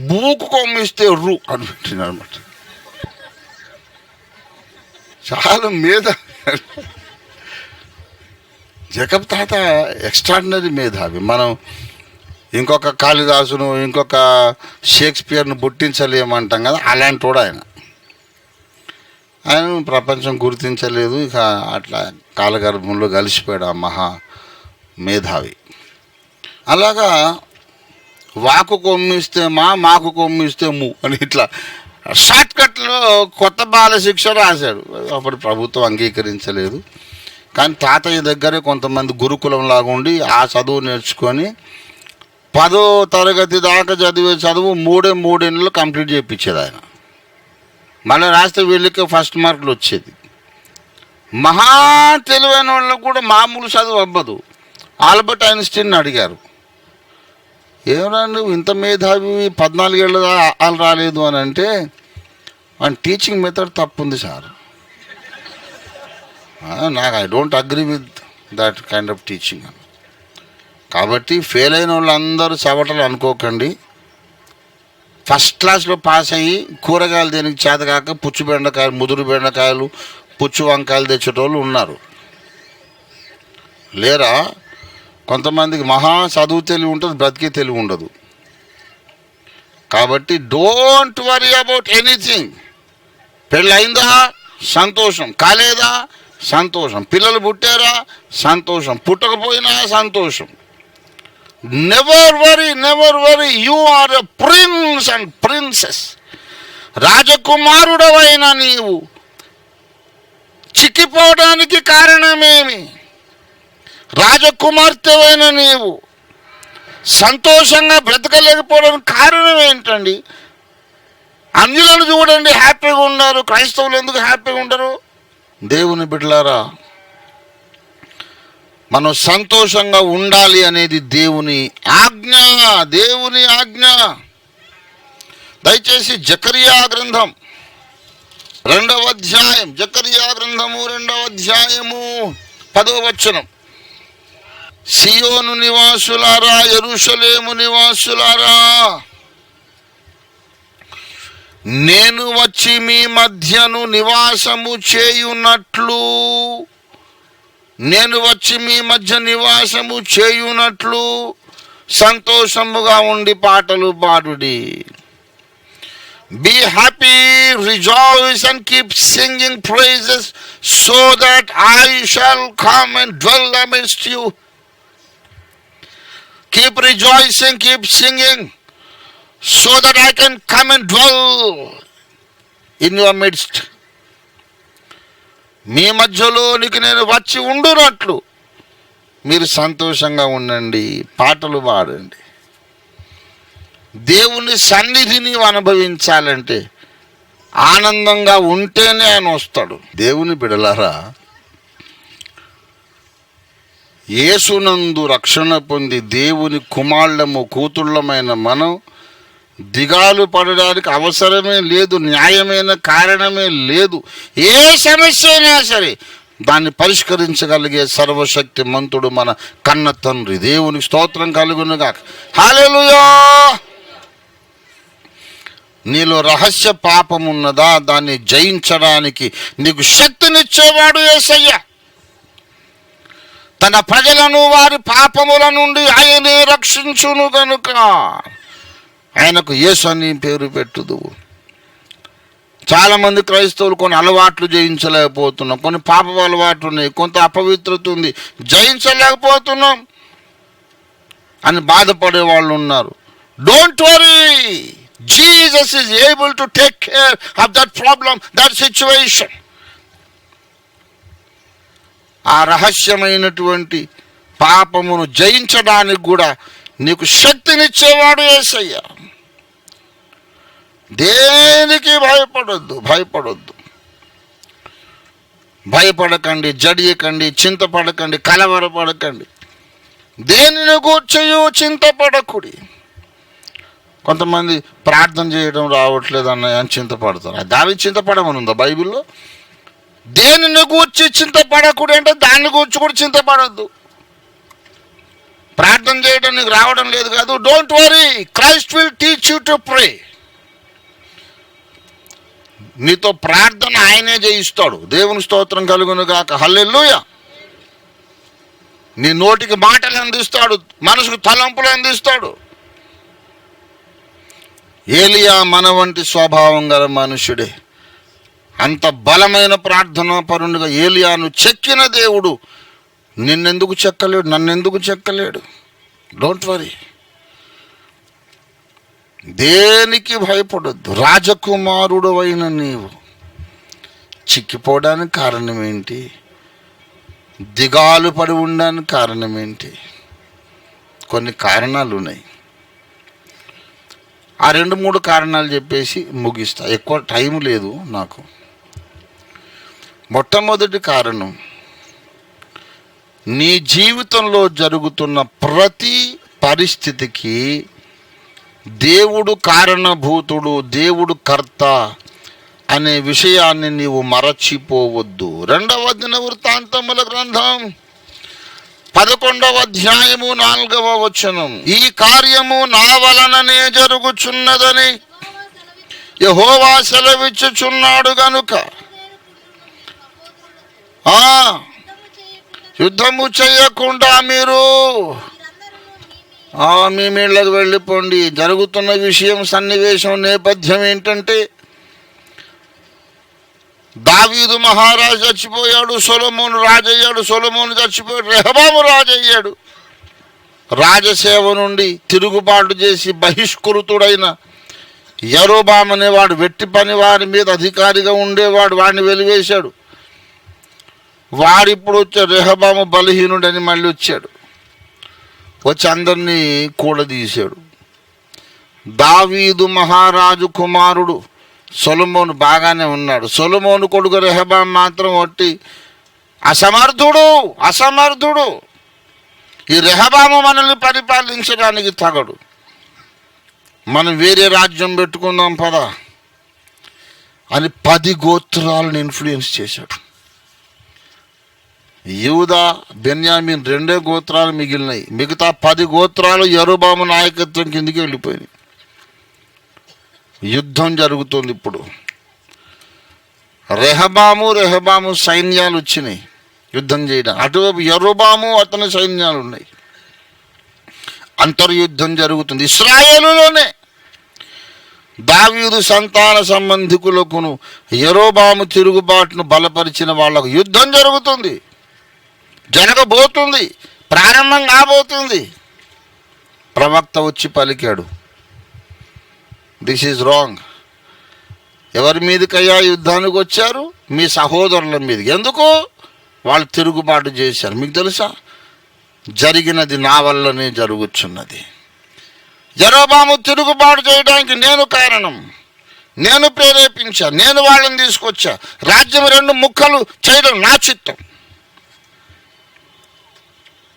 Speaker 1: బూకు కొమ్మిస్తే రు అని పెట్టినాడు అనమాట. చాలా మేధ. జేకబ్ తాత ఎక్స్ట్రాడినరీ మేధావి. మనం ఇంకొక కాళిదాసును, ఇంకొక షేక్స్పియర్ను పుట్టించలేమంటాం కదా, అలాంటి కూడా ఆయన ప్రపంచం గుర్తించలేదు. ఇక అట్లా కాలగర్భంలో కలిసిపోయాడు ఆ మహా మేధావి. అలాగా వాకు కొమ్మిస్తే మా, మాకు కొమ్మిస్తే ము అని ఇట్లా షార్ట్కట్లో కొత్త బాల శిక్ష రాశాడు. అప్పుడు ప్రభుత్వం అంగీకరించలేదు. కానీ తాతయ్య దగ్గరే కొంతమంది గురుకులం లాగా ఉండి ఆ చదువు నేర్చుకొని 10వ తరగతి దాకా చదివే చదువు 3 ఏళ్ళు కంప్లీట్ చేయించేది ఆయన. మళ్ళీ రాస్తే వీళ్ళకి ఫస్ట్ మార్కులు వచ్చేది. మహా తెలివైన వాళ్ళకు కూడా మామూలు చదువు అవ్వదు. ఆల్బర్ట్ ఐన్స్టీన్ అడిగారు, ఏమన్నా నువ్వు ఇంత మేధావి 14 ఏళ్ళు వాళ్ళు రాలేదు అని అంటే, ఆయన టీచింగ్ మెథడ్ తప్పు ఉంది సార్. నాకు I don't agree with that kind of teaching. కాబట్టి ఫెయిల్ అయిన వాళ్ళందరూ చవటలు అనుకోకండి. ఫస్ట్ క్లాస్లో పాస్ అయ్యి కూరగాయలు దేనికి చేతకాక పుచ్చు బెండకాయలు, ముదురు బెండకాయలు, పుచ్చు వంకాయలు తెచ్చేటోళ్ళు ఉన్నారు. లేరా? కొంతమందికి మహా చదువు తెలివి ఉంటుంది, బ్రతికే తెలివి ఉండదు. కాబట్టి డోంట్ వరీ అబౌట్ ఎనీథింగ్. పెళ్ళి అయిందా? సంతోషం. కాలేదా? సంతోషం. పిల్లలు పుట్టారా? సంతోషం. పుట్టకపోయినా సంతోషం. Never worry, never worry. You are a prince and princess. రాజకుమారుడవైన నీవు చిక్కిపోవడానికి కారణమేమి? రాజకుమార్తెవైన నీవు సంతోషంగా బ్రతకలేకపోవడానికి కారణం ఏంటండి? అన్యులను చూడండి, హ్యాపీగా ఉన్నారు. క్రైస్తవులు ఎందుకు హ్యాపీగా ఉండరు? దేవుని బిడ్డలారా, మనం సంతోషంగా ఉండాలి అనేది దేవుని ఆజ్ఞ. దేవుని ఆజ్ఞ. దయచేసి జకరియా గ్రంథం 2వ అధ్యాయం, జకరియా గ్రంథము 2వ అధ్యాయము 10వ వచనం. సియోను నివాసులారా, యెరూషలేము నివాసులారా, నేను వచ్చి మీ మధ్యను నివాసము చేయునట్లు, నేను వచ్చి మీ మధ్య నివాసము చేయునట్లు సంతోషముగా ఉండి పాటలు పాడుడి. Be happy, rejoice and keep singing praises, so that I shall come and dwell amidst you. Keep rejoicing, keep singing, so that I can come and dwell in your midst. మీ మధ్యలోనికి నేను వచ్చి ఉండునట్లు మీరు సంతోషంగా ఉండండి, పాటలు పాడండి. దేవుని సన్నిధిని అనుభవించాలంటే ఆనందంగా ఉంటేనే ఆయన వస్తాడు. దేవుని బిడలారా, యేసునందు రక్షణ పొంది దేవుని కుమారులము, కూతుళ్ళమైన మనం దిగాలు పడడానికి అవసరమే లేదు, న్యాయమైన కారణమే లేదు. ఏ సమస్య అయినా సరే దాన్ని పరిష్కరించగలిగే సర్వశక్తి మంతుడు మన కన్న తండ్రి. దేవునికి స్తోత్రం కలుగునుగాక. హల్లెలూయా. నీలో రహస్య పాపం ఉన్నదా? దాన్ని జయించడానికి నీకు శక్తినిచ్చేవాడు యేసయ్య. తన ప్రజలను వారి పాపముల నుండి ఆయనే రక్షించును గనుక ఆయనకు యేసు అని పేరు పెట్టుదువు. చాలామంది క్రైస్తవులు కొన్ని అలవాట్లు జయించలేకపోతున్నాం, కొన్ని పాప అలవాట్లు ఉన్నాయి, కొంత అపవిత్రత ఉంది, జయించలేకపోతున్నాం అని బాధపడే వాళ్ళు ఉన్నారు. Don't worry, Jesus is able to take care of that problem, that situation. ఆ రహస్యమైనటువంటి పాపమును జయించడానికి కూడా నీకు శక్తినిచ్చేవాడు యేసయ్య. దేనికి భయపడొద్దు. భయపడకండి, జడియకండి, చింతపడకండి, కలవరపడకండి. దేనిని గూర్చయు చింతపడకుడి. కొంతమంది ప్రార్థన చేయడం రావట్లేదు అన్నయ్య అని చింతపడతారు. దాని చింతపడమని ఉందా బైబిల్లో? దేనిని గూర్చి చింతపడకుడి అంటే దాన్ని గూర్చి కూడా చింతపడద్దు. ప్రార్థన చేయడం నీకు రావడం లేదు కాదు, don't worry, Christ will teach you to pray. నీతో ప్రార్థన ఆయనే చేయిస్తాడు. దేవుని స్తోత్రం కలుగును గాక. హల్లెలూయా. నీ నోటికి మాటలు అందిస్తాడు, మనసుకు తలంపులు అందిస్తాడు. ఏలియా మన వంటి స్వభావం గల మనుషుడే. అంత బలమైన ప్రార్థనా పరునిగా ఏలియాను చెక్కిన దేవుడు నిన్నెందుకు చెక్కలేడు, నన్నెందుకు చెక్కలేడు? డోంట్ వరీ, దేనికి భయపడొద్దు. రాజకుమారుడు అయిన నీవు చిక్కిపోవడానికి కారణం ఏంటి? దిగాలు పడి ఉండడానికి కారణం ఏంటి? కొన్ని కారణాలు ఉన్నాయి. ఆ 2-3 కారణాలు చెప్పేసి ముగిస్తా, ఎక్కువ టైం లేదు నాకు. మొట్టమొదటి కారణం, నీ జీవితంలో జరుగుతున్న ప్రతి పరిస్థితికి దేవుడు కారణభూతుడు, దేవుడు కర్త అనే విషయాన్ని నీవు మరచిపోవద్దు. 2వ దినవృత్తాంతముల గ్రంథం 11వ అధ్యాయము 4వ వచనం. ఈ కార్యము నా వలననే జరుగుచున్నదని యెహోవా సెలవిచ్చుచున్నాడు గనుక యుద్ధము చేయకుండా మీరు మీ మీళ్ళకు వెళ్ళిపోండి. జరుగుతున్న విషయం, సన్నివేశం, నేపథ్యం ఏంటంటే దావీదు మహారాజు చచ్చిపోయాడు, సొలొమోను రాజయ్యాడు. సొలొమోను చచ్చిపోయాడు, రెహబాము రాజయ్యాడు. రాజసేవ నుండి తిరుగుబాటు చేసి బహిష్కృతుడైన యరొబాము అనేవాడు వెట్టి పని వారి మీద అధికారిగా ఉండేవాడు, వాడిని వెలివేశాడు. వాడిప్పుడు వచ్చాడు, రెహబాము బలహీనుడని మళ్ళీ వచ్చాడు, వచ్చి అందరినీ కూడదీశాడు. దావీదు మహారాజు కుమారుడు సొలొమోను బాగానే ఉన్నాడు. సొలొమోను కొడుకు రెహబాము మాత్రం ఒట్టి అసమర్థుడు. ఈ రెహబాము మనల్ని పరిపాలించడానికి తగడు. మనం వేరే రాజ్యం పెట్టుకుందాం పదా అని 10 గోత్రాలను ఇన్ఫ్లుయెన్స్ చేశాడు. యూదా, బెన్యామీన్ 2 గోత్రాలు మిగిలినాయి. మిగతా 10 గోత్రాలు యరొబాము నాయకత్వం కిందికి వెళ్ళిపోయినాయి. యుద్ధం జరుగుతుంది ఇప్పుడు. రెహబాము సైన్యాలు వచ్చినాయి యుద్ధం చేయడం. అటువైపు యరొబాము అతని సైన్యాలు ఉన్నాయి. అంతర్యుద్ధం జరుగుతుంది ఇశ్రాయేలులోనే. దావీదు సంతాన సంబంధికులకును యరొబాము తిరుగుబాటును బలపరిచిన వాళ్లకు యుద్ధం జరుగుతుంది, జరగబోతుంది, ప్రారంభం కాబోతుంది. ప్రవక్త వచ్చి పలికాడు, దిస్ ఈజ్ రాంగ్. ఎవరి మీదకయ్యా యుద్ధానికి వచ్చారు? మీ సహోదరుల మీద. ఎందుకు? వాళ్ళు తిరుగుబాటు చేశారు. మీకు తెలుసా, జరిగినది నా వల్లనే జరుగుతున్నది. యరొబాము తిరుగుబాటు చేయడానికి నేను కారణం, నేను ప్రేరేపించా, నేను వాళ్ళని తీసుకొచ్చా. రాజ్యం 2 ముక్కలు చేయడం నా చిత్తం.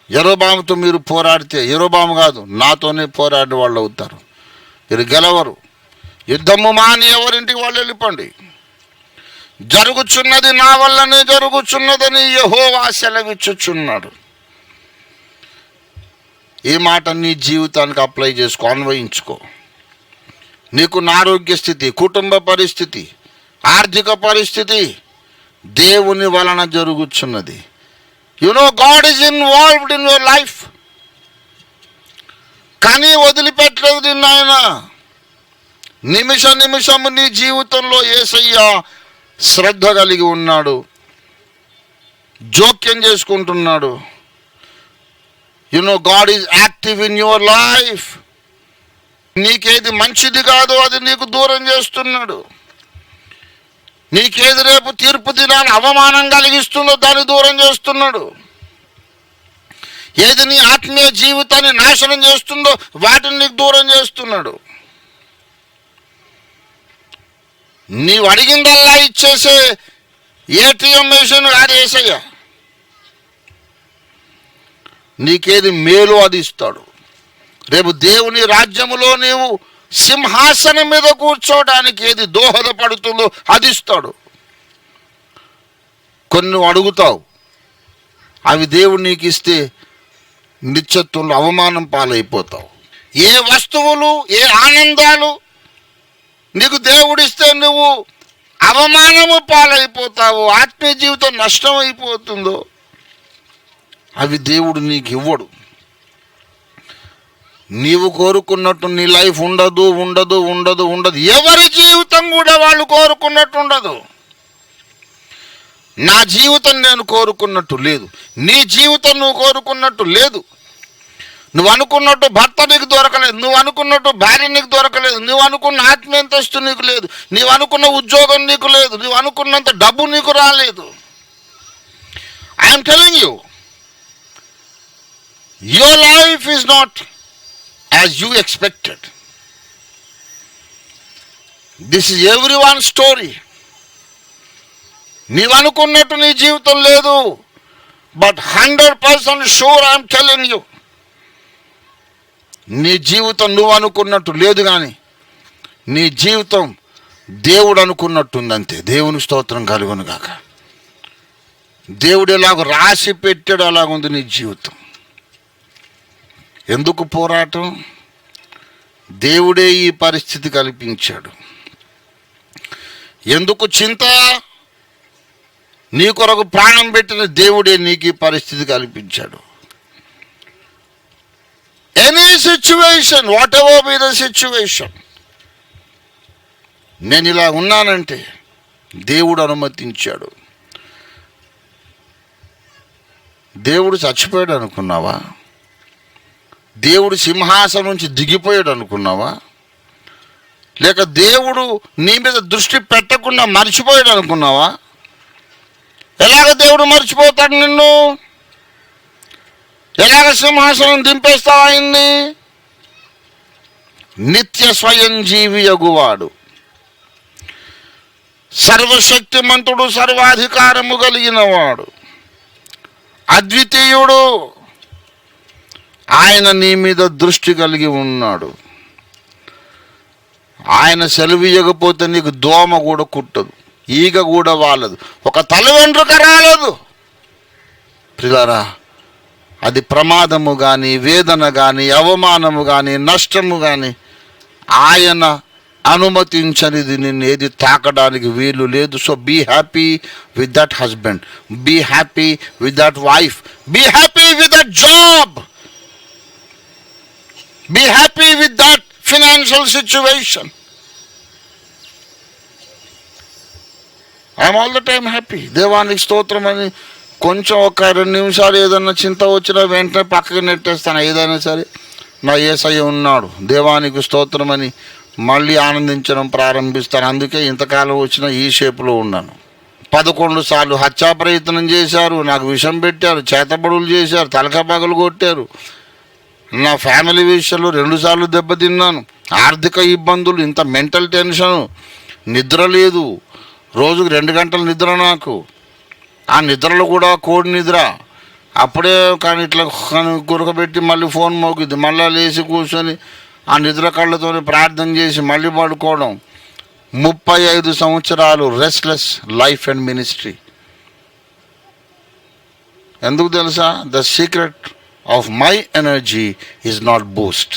Speaker 1: యరొబాముతో మీరు పోరాడితే, యరొబాము కాదు, నాతోనే పోరాడే వాళ్ళు అవుతారు. మీరు గెలవరు. యుద్ధము మాని ఎవరింటికి వాళ్ళు వెళ్ళిపోండి. జరుగుచున్నది నా వల్లనే జరుగుచున్నదని యెహోవా సెలవిచ్చుచున్నాడు. ఈ మాట నీ జీవితానికి అప్లై చేసుకో, అన్వయించుకో. నీకున్న ఆరోగ్య స్థితి, కుటుంబ పరిస్థితి, ఆర్థిక పరిస్థితి దేవుని వలన జరుగుచున్నది. God is involved in your life. కానీ వదిలిపెట్టలేదు నిన్ను ఆయన. నిమిషము నీ జీవితంలో యేసయ్య శ్రద్ధ కలిగి ఉన్నాడు, జోక్యం చేసుకుంటున్నాడు. God is active in your life. నీకేది మంచిది కాదో అది నీకు దూరం చేస్తున్నాడు. నీకేది రేపు తీర్పు దినాన్ని అవమానం కలిగిస్తుందో దాన్ని దూరం చేస్తున్నాడు. ఏది నీ ఆత్మీయ జీవితాన్ని నాశనం చేస్తుందో వాటిని నీకు దూరం చేస్తున్నాడు. నీవు అడిగిందల్లా ఇచ్చేసే ఏటీఎం మెషిన్ కాదు యేసయ్య. నీకేది మేలు అది ఇస్తాడు. రేపు దేవుని రాజ్యములో నీవు సింహాసనం మీద కూర్చోవడానికి ఏది దోహదపడుతుందో అది ఇస్తాడు. కొన్ని అడుగుతావు, అవి దేవుడు నీకు ఇస్తే నిత్యత్వంలో అవమానం పాలైపోతావు. ఏ వస్తువులు, ఏ ఆనందాలు నీకు దేవుడిస్తే నువ్వు అవమానము పాలైపోతావు, ఆత్మీయ జీవితం నష్టం అయిపోతుందో అవి దేవుడు నీకు ఇవ్వడు. నీవు కోరుకున్నట్టు నీ లైఫ్ ఉండదు. ఎవరి జీవితం కూడా వాళ్ళు కోరుకున్నట్టు ఉండదు. నా జీవితం నేను కోరుకున్నట్టు లేదు, నీ జీవితం నువ్వు కోరుకున్నట్టు లేదు. నువ్వు అనుకున్నట్టు భర్త నీకు దొరకలేదు, నువ్వు అనుకున్నట్టు భార్య నీకు దొరకలేదు, నువ్వు అనుకున్న ఆత్మీయంతస్తు నీకు లేదు, నీవు అనుకున్న ఉద్యోగం నీకు లేదు, నువ్వు అనుకున్నంత డబ్బు నీకు రాలేదు. I'm telling you, your life is not as you expected. This is everyone's story. నీవు అనుకున్నట్టు నీ జీవితం లేదు. But 100% sure I'm telling you, నీ జీవితం నువ్వు అనుకున్నట్టు లేదు, కానీ నీ జీవితం దేవుడు అనుకున్నట్టుందంతే. దేవుని స్తోత్రం కలుగును గాక. దేవుడు ఎలాగో రాసి పెట్టాడు అలాగుంది నీ జీవితం. ఎందుకు పోరాటం? దేవుడే ఈ పరిస్థితి కల్పించాడు. ఎందుకు చింత? నీ కొరకు ప్రాణం పెట్టిన దేవుడే నీకు ఈ పరిస్థితి కల్పించాడు. Any situation, whatever be the situation, నేను ఇలా ఉన్నానంటే దేవుడు అనుమతించాడు. దేవుడు చచ్చిపోయాడు అనుకున్నావా? దేవుడు సింహాసనం నుంచి దిగిపోయాడు అనుకున్నావా? లేక దేవుడు నీ మీద దృష్టి పెట్టకుండా మర్చిపోయాడు అనుకున్నావా? ఎలాగ దేవుడు మర్చిపోతాడు నిన్ను? ఎలాగ సింహాసనం దింపేస్తావా ఆయన్ని? నిత్య స్వయం జీవి యగువాడు, సర్వశక్తిమంతుడు, సర్వాధికారము కలిగిన వాడు, అద్వితీయుడు, ఆయన నీ మీద దృష్టి కలిగి ఉన్నాడు. ఆయన సెలవు ఇవ్వకపోతే నీకు దోమ కూడా కుట్టదు, ఈగ కూడా వాలదు, ఒక తల వెంట్రుక రాలేదు. ప్రియులారా, అది ప్రమాదము కానీ, వేదన కానీ, అవమానము కానీ, నష్టము కానీ ఆయన అనుమతించనిది నిన్ను ఏది తాకడానికి వీలు లేదు. So be happy with that husband, be happy with that wife, be happy with that job, be happy with that financial situation. I am all the time happy. దేవానికి స్తోత్రం అని కొంచెం ఒక 2 నిమిషాలు ఏదన్నా చింత వచ్చినా వెంటనే పక్కకి నెట్టేస్తాను. ఏదైనా సరే నా యేసయ్య ఉన్నాడు, దేవానికి స్తోత్రం అని మళ్ళీ ఆనందించడం ప్రారంభిస్తాను. అందుకే ఇంతకాలం వచ్చిన ఈ షేపులో ఉన్నాను. 11 సార్లు హత్యా ప్రయత్నం చేశారు, నాకు విషం పెట్టారు, చేతబడులు చేశారు, తలక పగలు కొట్టారు. నా ఫ్యామిలీ విషయంలో 2 సార్లు దెబ్బతిన్నాను. ఆర్థిక ఇబ్బందులు, ఇంత మెంటల్ టెన్షను, నిద్ర లేదు, రోజుకు 2 గంటల నిద్ర నాకు. ఆ నిద్రలో కూడా కోడి నిద్ర. అప్పుడే కానీ ఇట్లా గురకబెట్టి మళ్ళీ ఫోన్ మోగిద్ది, మళ్ళీ లేచి కూర్చొని ఆ నిద్ర కళ్ళతో ప్రార్థన చేసి మళ్ళీ పడుకోవడం. 35 సంవత్సరాలు రెస్ట్లెస్ లైఫ్ అండ్ మినిస్ట్రీ. ఎందుకు తెలుసా? The secret of my energy is not Boost.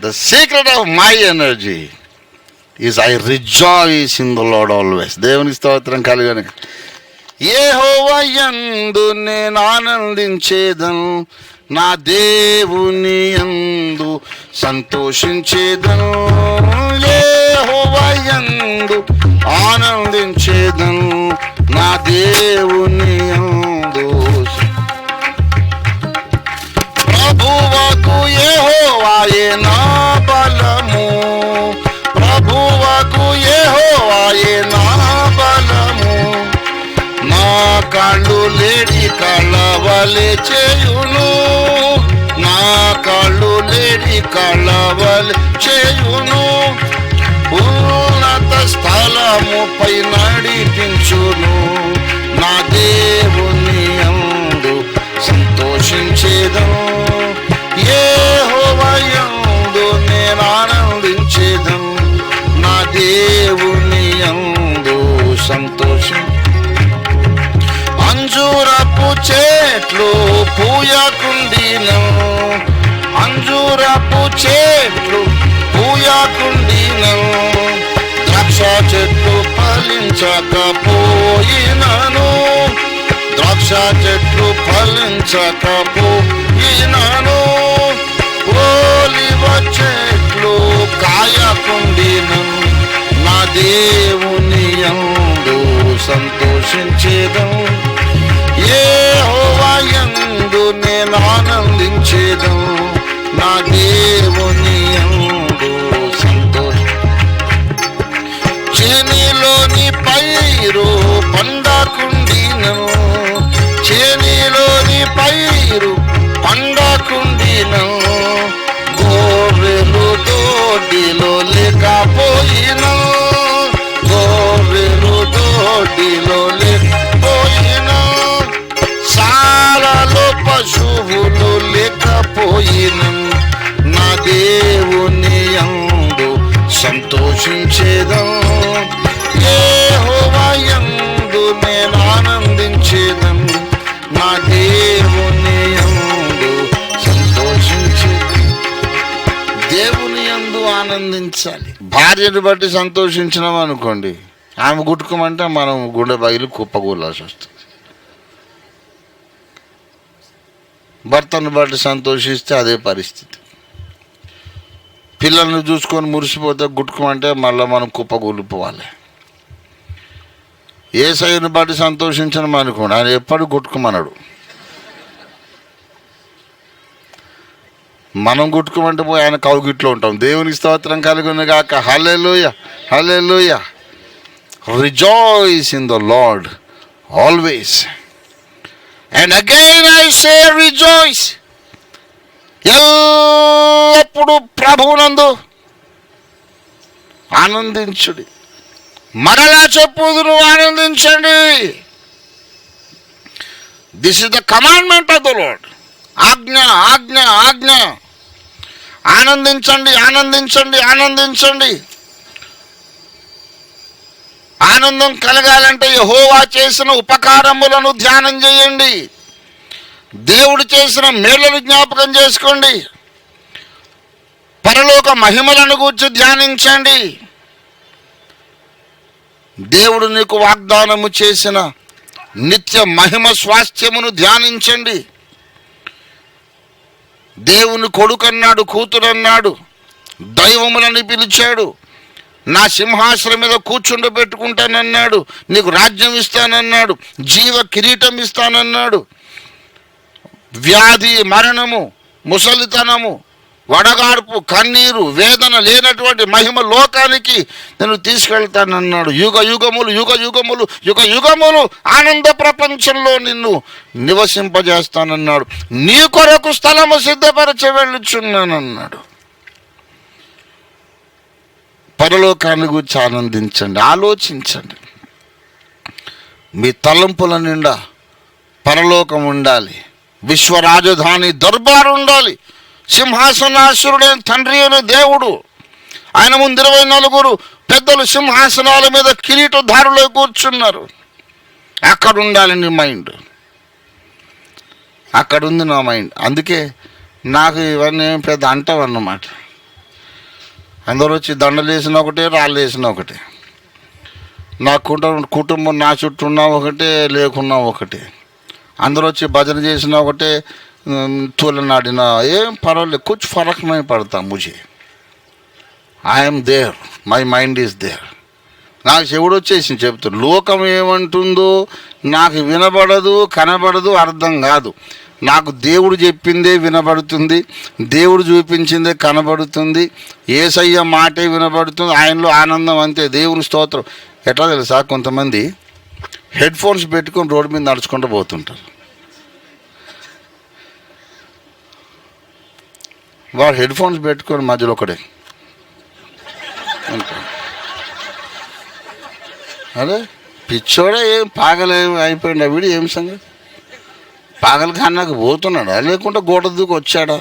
Speaker 1: The secret of my energy is I rejoice in the Lord always. దేవుని స్తోత్రం కలుగును. యెహోవా యందు నేను ఆనందించేదను, నా దేవుని యందు సంతోషించేదను. యెహోవా యందు ఆనందించేదను, నా దేవుని యందు. ప్రభువకు యెహోవాయే నా బలము, ప్రభువకు యెహోవాయే నా బలము. నా కాళ్ళు లేడి కాళ్ళ వలె చేయును, నా కాళ్ళు లేడి కాళ్ళ వలె చేయును. ఉన్నత స్థలముపై నడిపించును, నా దేవుని యందు సంతోషించేదను. యెహోవా యందు నేను ఆనందించేదను, నా దేవుని యందు సంతోషం. అంజూరపు చెట్లు పూయకుండిను, అంజూరపు చెట్లు పూయకుండిను. ద్రాక్ష చెట్లు ఫలించకపోయినను, ద్రాక్ష చెట్లు ఫలించకపోయినను. ఓలివ చెట్లు కాయకుండిను, నా దేవుని యందు సంతోషించేదను. యెహోవా యందు నేను ఆనందించేదను, నా దేవుని యందు సంతోషం. చేనిలోని పైరు పండకుండిను, చేనిలోని పైరు పండకుండిను. గోరెలు తోటిలో లేకపోయినా, గోరెలు తోటిలో లేకపోయినా. సాలలో పశువులు లేకపోయినా, నా దేవుని యందు సంతోషించేదను. యెహోవా యందు నేను ఆనందించేదను, నా దేవుని యందు సంతోషించేదను. దేవుని యందు ఆనందించాలి. భార్యను బట్టి సంతోషించినాం అనుకోండి, ఆమె గుట్టుకోమంటే మనం గుండె బయలు కుప్పకూలాల్సి వస్తుంది. భర్తను బట్టి సంతోషిస్తే అదే పరిస్థితి. పిల్లల్ని చూసుకొని మురిసిపోతే గుట్టుకోమంటే మళ్ళీ మనం కుప్పకూలిపోవాలి. యేసయ్యను బట్టి సంతోషించడం అనుకోండి, ఆయన ఎప్పుడు గుట్టుకోమన్నాడు. మనం గుట్టుకోమంటే పోయి ఆయన కౌగిట్లో ఉంటాం. దేవునికి స్తోత్రం కలుగును గాక. Hallelujah, hallelujah. Rejoice in the Lord always. And again I say rejoice. ఎల్లప్పుడు ప్రభువునందు ఆనందించుడి. మరలా చెప్పుదురు, ఆనందించండి. This is the commandment of the Lord. ఆజ్ఞ, ఆజ్ఞ, ఆజ్ఞ. ఆనందించండి, ఆనందించండి, ఆనందించండి. ఆనందం కలగాలంటే యెహోవా చేసిన ఉపకారములను ధ్యానం చేయండి. దేవుడు చేసిన మేలును జ్ఞాపకం చేసుకోండి. పరలోక మహిమలను గూర్చి ధ్యానించండి. దేవుడు నీకు వాగ్దానము చేసిన నిత్య మహిమ స్వాస్థ్యమును ధ్యానించండి. దేవుని కొడుకన్నాడు, కూతురన్నాడు, దైవములని పిలిచాడు. నా సింహాసనం మీద కూర్చుండబెట్టుకుంటానన్నాడు, నీకు రాజ్యం ఇస్తానన్నాడు, జీవ కిరీటం ఇస్తానన్నాడు. వ్యాధి, మరణము, ముసలితనము, వడగాడ్పు, కన్నీరు, వేదన లేనటువంటి మహిమ లోకానికి నేను తీసుకెళ్తానన్నాడు. యుగ యుగములు, యుగ యుగములు, యుగ యుగములు ఆనంద ప్రపంచంలో నిన్ను నివసింపజేస్తానన్నాడు. నీ కొరకు స్థలము సిద్ధపరచి వెళ్ళుచున్నానన్నాడు. పరలోకాన్ని గురించి ఆనందించండి, ఆలోచించండి. మీ తలంపుల నిండా పరలోకం ఉండాలి. విశ్వరాజధాని దర్బారు ఉండాలి. సింహాసనాసురుడైన తండ్రి అయిన దేవుడు ఆయన ముందు 24 పెద్దలు సింహాసనాల మీద కిరీటధారులై కూర్చున్నారు. అక్కడ ఉండాలి నీ మైండ్, అక్కడ ఉంది నా మైండ్. అందుకే నాకు ఇవన్నీ పెద్ద అంటావన్నమాట. అందరూ వచ్చి దండలు వేసిన ఒకటే, రాళ్ళు వేసిన ఒకటే, నా కుటుంబం నా చుట్టూ ఉన్నా ఒకటే, లేకున్నా ఒకటే, అందరూ వచ్చి భజన చేసిన ఒకటే, తూలనాడినా ఏం పర్వాలేదు, కుछ फर्क नहीं पड़ता मुझे. I'm there, my mind is there. నాకు చెవుడు వచ్చేసి చెప్తాడు. లోకం ఏమంటుందో నాకు వినబడదు, కనబడదు, అర్థం కాదు. నాకు దేవుడు చెప్పిందే వినబడుతుంది, దేవుడు చూపించిందే కనబడుతుంది, యేసయ్య మాటే వినబడుతుంది, ఆయనలో ఆనందం అంతే. దేవుని స్తోత్రం. ఎట్లా తెలుసా, కొంతమంది హెడ్ ఫోన్స్ పెట్టుకొని రోడ్డు మీద నడుచుకుంటూ పోతుంటారు. వాడు హెడ్ ఫోన్స్ పెట్టుకొని మధ్యలో ఒకడే అదే పిచ్చోడే, ఏం పాగలేం అయిపోయింది వీడు, ఏం సంగతి, పాగల ఖానాకు పోతున్నాడా లేకుంటే గోడ దూకి వచ్చాడా?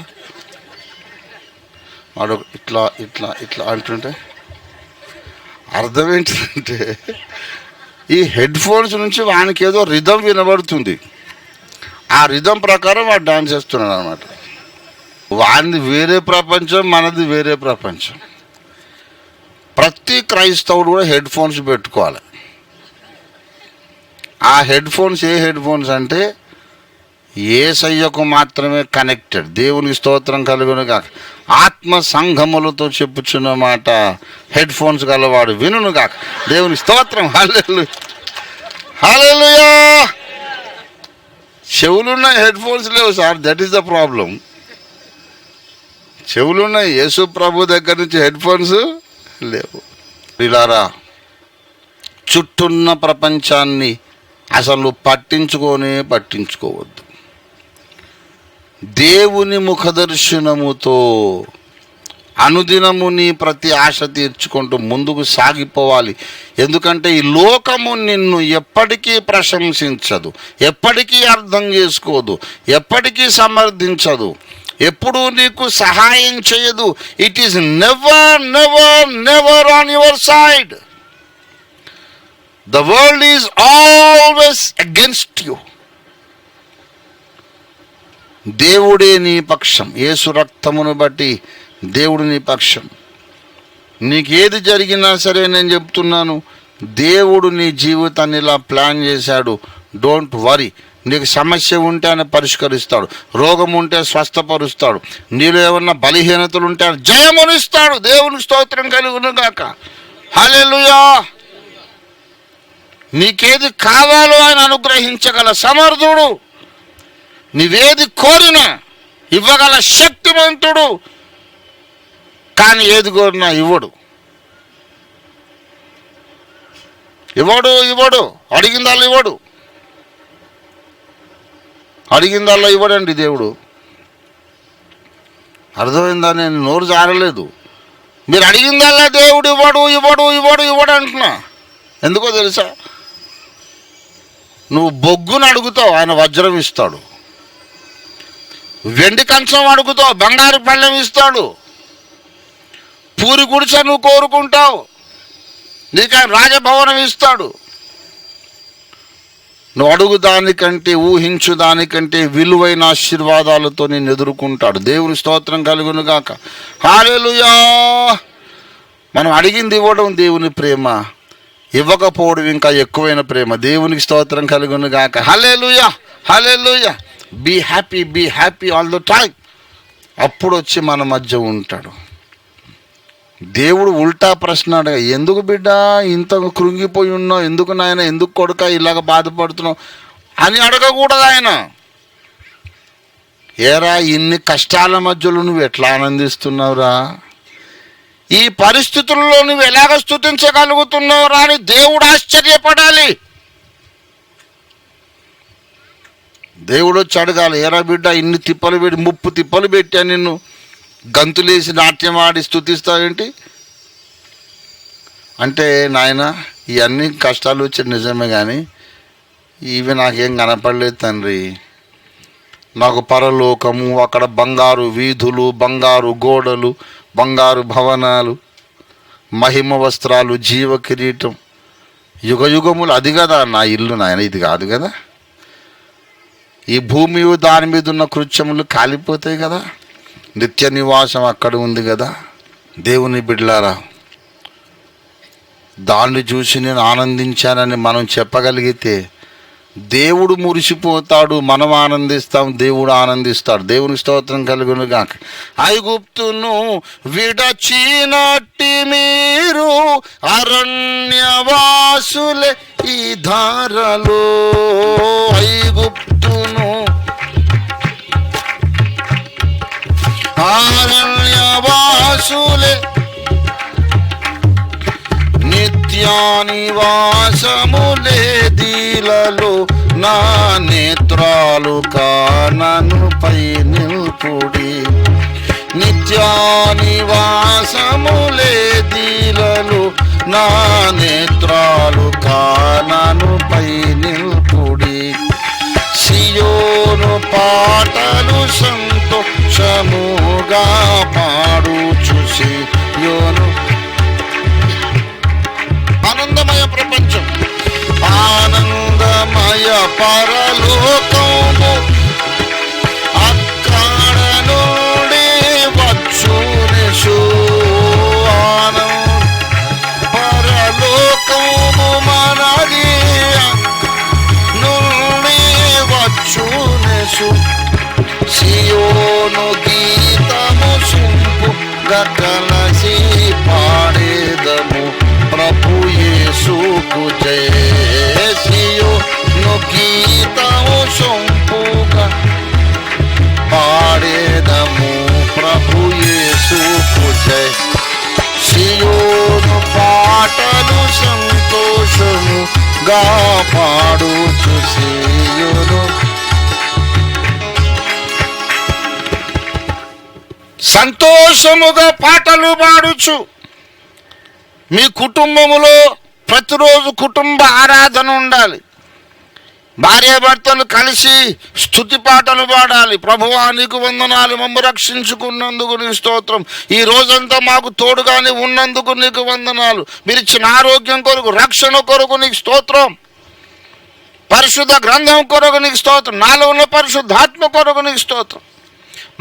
Speaker 1: వాడు ఇట్లా ఇట్లా ఇట్లా అంటుంటే అర్థం ఏంటంటే ఈ హెడ్ ఫోన్స్ నుంచి వానికి ఏదో రిధం వినబడుతుంది, ఆ రిధం ప్రకారం వాడు డాన్స్ చేస్తున్నాడు అనమాట. వాడిది వేరే ప్రపంచం, మనది వేరే ప్రపంచం. ప్రతి క్రైస్తవుడు కూడా హెడ్ ఫోన్స్ పెట్టుకోవాలి. ఆ హెడ్ ఫోన్స్ ఏ హెడ్ ఫోన్స్ అంటే యేసయ్యకు మాత్రమే కనెక్టెడ్. దేవునికి స్తోత్రం కలుగును గాక. ఆత్మ సంఘములతో చెప్పుచున్న మాట హెడ్ ఫోన్స్ గలవాడు వినును గాక. దేవునికి స్తోత్రం. Hallelujah, hallelujah. చెవులున్నాయి, హెడ్ ఫోన్స్ లేవు sir. That is the problem. చెవులున్నాయి, యేసు ప్రభు దగ్గర నుంచి హెడ్ ఫోన్స్ లేవు. ఇలారా చుట్టూన్న ప్రపంచాన్ని అసలు పట్టించుకోవద్దు. దేవుని ముఖదర్శనముతో అనుదినము నీ ప్రతి ఆశ తీర్చుకుంటూ ముందుకు సాగిపోవాలి. ఎందుకంటే ఈ లోకము నిన్ను ఎప్పటికీ ప్రశంసించదు, ఎప్పటికీ అర్థం చేసుకోదు, ఎప్పటికీ సమర్థించదు, ఎప్పుడూ నీకు సహాయం చేయదు. It is never never never on your side. The world is always against you. దేవుడే నీ పక్షం. యేసు రక్తమును బట్టి దేవుడు నీ పక్షం. నీకేది జరిగినా సరే నేను చెప్తున్నాను, దేవుడు నీ జీవితాన్ని ఇలా ప్లాన్ చేశాడు. Don't worry. నీకు సమస్య ఉంటే ఆయన పరిష్కరిస్తాడు, రోగం ఉంటే స్వస్థపరుస్తాడు, నీలో ఏమన్నా బలహీనతలు ఉంటే ఆయన జయమునిస్తాడు. దేవునికి స్తోత్రం కలుగును గాక. హల్లెలూయా. నీకేది కావాలో ఆయన అనుగ్రహించగల సమర్థుడు, నీవేది కోరినా ఇవ్వగల శక్తివంతుడు. కానీ ఏది కోరినా ఇవ్వడు, అడిగిందల్లా ఇవ్వడు, అడిగిందల్లా ఇవ్వడండి దేవుడు. అర్థమైందా? నేను నోరు జారలేదు. మీరు అడిగిందల్లా దేవుడు ఇవ్వడు అంటున్నా. ఎందుకో తెలుసా? నువ్వు బొగ్గును అడుగుతావు, ఆయన వజ్రం ఇస్తాడు. వెండి కంచం అడుగుతావు, బంగారు పళ్ళెం ఇస్తాడు. పూరి గుడిసె నువ్వు కోరుకుంటావు, నీకు ఆయన రాజభవనం ఇస్తాడు. నువ్వు అడుగు దానికంటే, ఊహించు దానికంటే విలువైన ఆశీర్వాదాలతో నేను ఎదుర్కొంటాడు. దేవుని స్తోత్రం కలుగును గాక. హల్లెలూయా. మనం అడిగింది ఇవ్వడం దేవుని ప్రేమ, ఇవ్వకపోవడం ఇంకా ఎక్కువైన ప్రేమ. దేవునికి స్తోత్రం కలుగును గాక. Hallelujah, hallelujah. Be happy all the time. అప్పుడు వచ్చి మన మధ్య ఉంటాడు. దేవుడు ఉల్టా ప్రశ్న అడగ, ఎందుకు బిడ్డ ఇంత కృంగిపోయి ఉన్నావు, ఎందుకు నాయన, ఎందుకు కొడుక ఇలాగ బాధపడుతున్నావు అని అడగకూడదు ఆయన. ఏరా ఇన్ని కష్టాల మధ్యలో నువ్వు ఎట్లా ఆనందిస్తున్నావురా, ఈ పరిస్థితుల్లో నువ్వు ఎలాగ స్తుతించగలుగుతున్నావురా అని దేవుడు ఆశ్చర్యపడాలి. దేవుడు వచ్చి అడగాలి, ఏరా బిడ్డ ఇన్ని తిప్పలు పెట్టి 30 తిప్పలు పెట్టా నిన్ను, గంతులేసి నాట్యం ఆడి స్తుతిస్తావేంటి అంటే, నాయన ఇవన్నీ కష్టాలు వచ్చే నిజమే, కానీ ఇవి నాకేం కనపడలేదు తండ్రి. నాకు పరలోకము, అక్కడ బంగారు వీధులు, బంగారు గోడలు, బంగారు భవనాలు, మహిమ వస్త్రాలు, జీవ కిరీటం, యుగ యుగములు. అది కదా నా ఇల్లు నాయన, ఇది కాదు కదా. ఈ భూమి దాని మీద ఉన్న కృత్యములు కాలిపోతాయి కదా. నిత్య నివాసం అక్కడ ఉంది కదా. దేవుని బిడ్డలారా, దాన్ని చూసి నేను ఆనందించానని మనం చెప్పగలిగితే దేవుడు మురిసిపోతాడు, మనం ఆనందిస్తాం, దేవుడు ఆనందిస్తాడు. దేవుని స్తోత్రం కలుగును గాక. ఐగుప్తును విడచినట్టి మీరు అరణ్యవాసులే ఈ ధారలో. ఐగుప్తును అరణ్యవాసులే నిత్యానివాసములే దీలలో నా నేత్రాలు కాననుపై నిల్పుడి. నిత్యానివాసములే దీలలో నా నేత్రాలు కాననుపై నిల్పుడి. సియోను పాటలు సంతోషముగా పాడుచు సియోను. ఆనందమయ ప్రపంచం, ఆనందమయ పరలోకము, అక్కడ నుండి వచ్చునిసు. పరలోకము మనది నుండి వచ్చునిసు. సియోను గీతము సుంపు గకలసి పాడేదము ప్రభు యేసుకు జయ. సియోను గీతము సొంపుగా పాడేదము ప్రభు యేసుకు జయ. సియోను పాటలు సంతోషముగా పాడుచు సియోను. సంతోషముగా పాటలు పాడుచు. మీ కుటుంబములో ప్రతిరోజు కుటుంబ ఆరాధన ఉండాలి. భార్యాభర్తలు కలిసి స్తుతి పాటలు పాడాలి. ప్రభువా నీకు వందనాలు, మమ్ము రక్షించుకున్నందుకు నీ స్తోత్రం. ఈ రోజంతా మాకు తోడుగానే ఉన్నందుకు నీకు వందనాలు. మీరు ఇచ్చిన ఆరోగ్యం కొరకు, రక్షణ కొరకు నీకు స్తోత్రం. పరిశుద్ధ గ్రంథం కొరకు నీకు స్తోత్రం. నాలో ఉన్న పరిశుద్ధాత్మ కొరకు నీకు స్తోత్రం.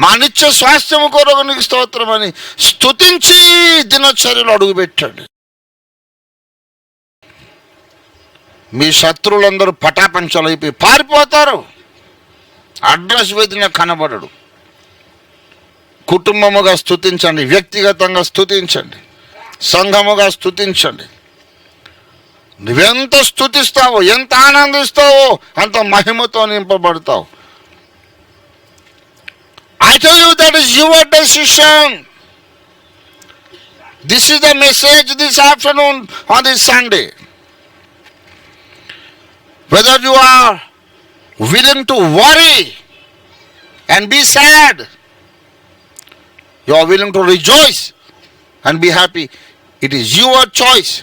Speaker 1: మా నిత్య స్వాస్థ్యము కొరకు నీకు స్తోత్రం అని స్తుతించి దినచర్యలు అడుగుపెట్టాడు. మీ శత్రువులందరూ పటాపంచలైపోయి పారిపోతారు. అడ్రస్ వెతికిన కనబడడు. కుటుంబముగా స్తుతించండి, వ్యక్తిగతంగా స్తుతించండి, సంఘముగా స్తుతించండి. నువ్వెంత స్తుతిస్తావో, ఎంత ఆనందిస్తావో అంత మహిమతో నింపబడతావు. I tell you that is your decision. This is the message this afternoon on this Sunday. Whether you are willing to worry and be sad, you are willing to rejoice and be happy, it is your choice.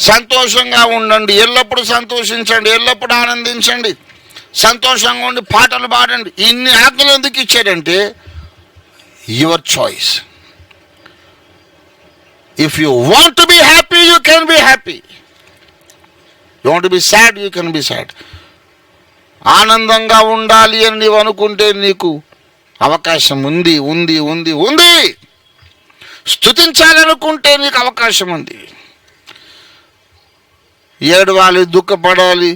Speaker 1: సంతోషంగా ఉండండి, ఎల్లప్పుడూ సంతోషించండి, ఎల్లప్పుడూ ఆనందించండి, సంతోషంగా ఉండి పాటలు పాడండి. ఇన్ని ఆజ్ఞలు ఎందుకు ఇచ్చాడంటే your choice. If you want to be happy you can be happy. You want to be sad you can be sad. ఆనందంగా ఉండాలి అని నీవు అనుకుంటే నీకు అవకాశం ఉంది ఉంది ఉంది ఉంది. స్తుతించాలనుకుంటే నీకు అవకాశం ఉంది. ఏడవాలి, దుఃఖపడాలి,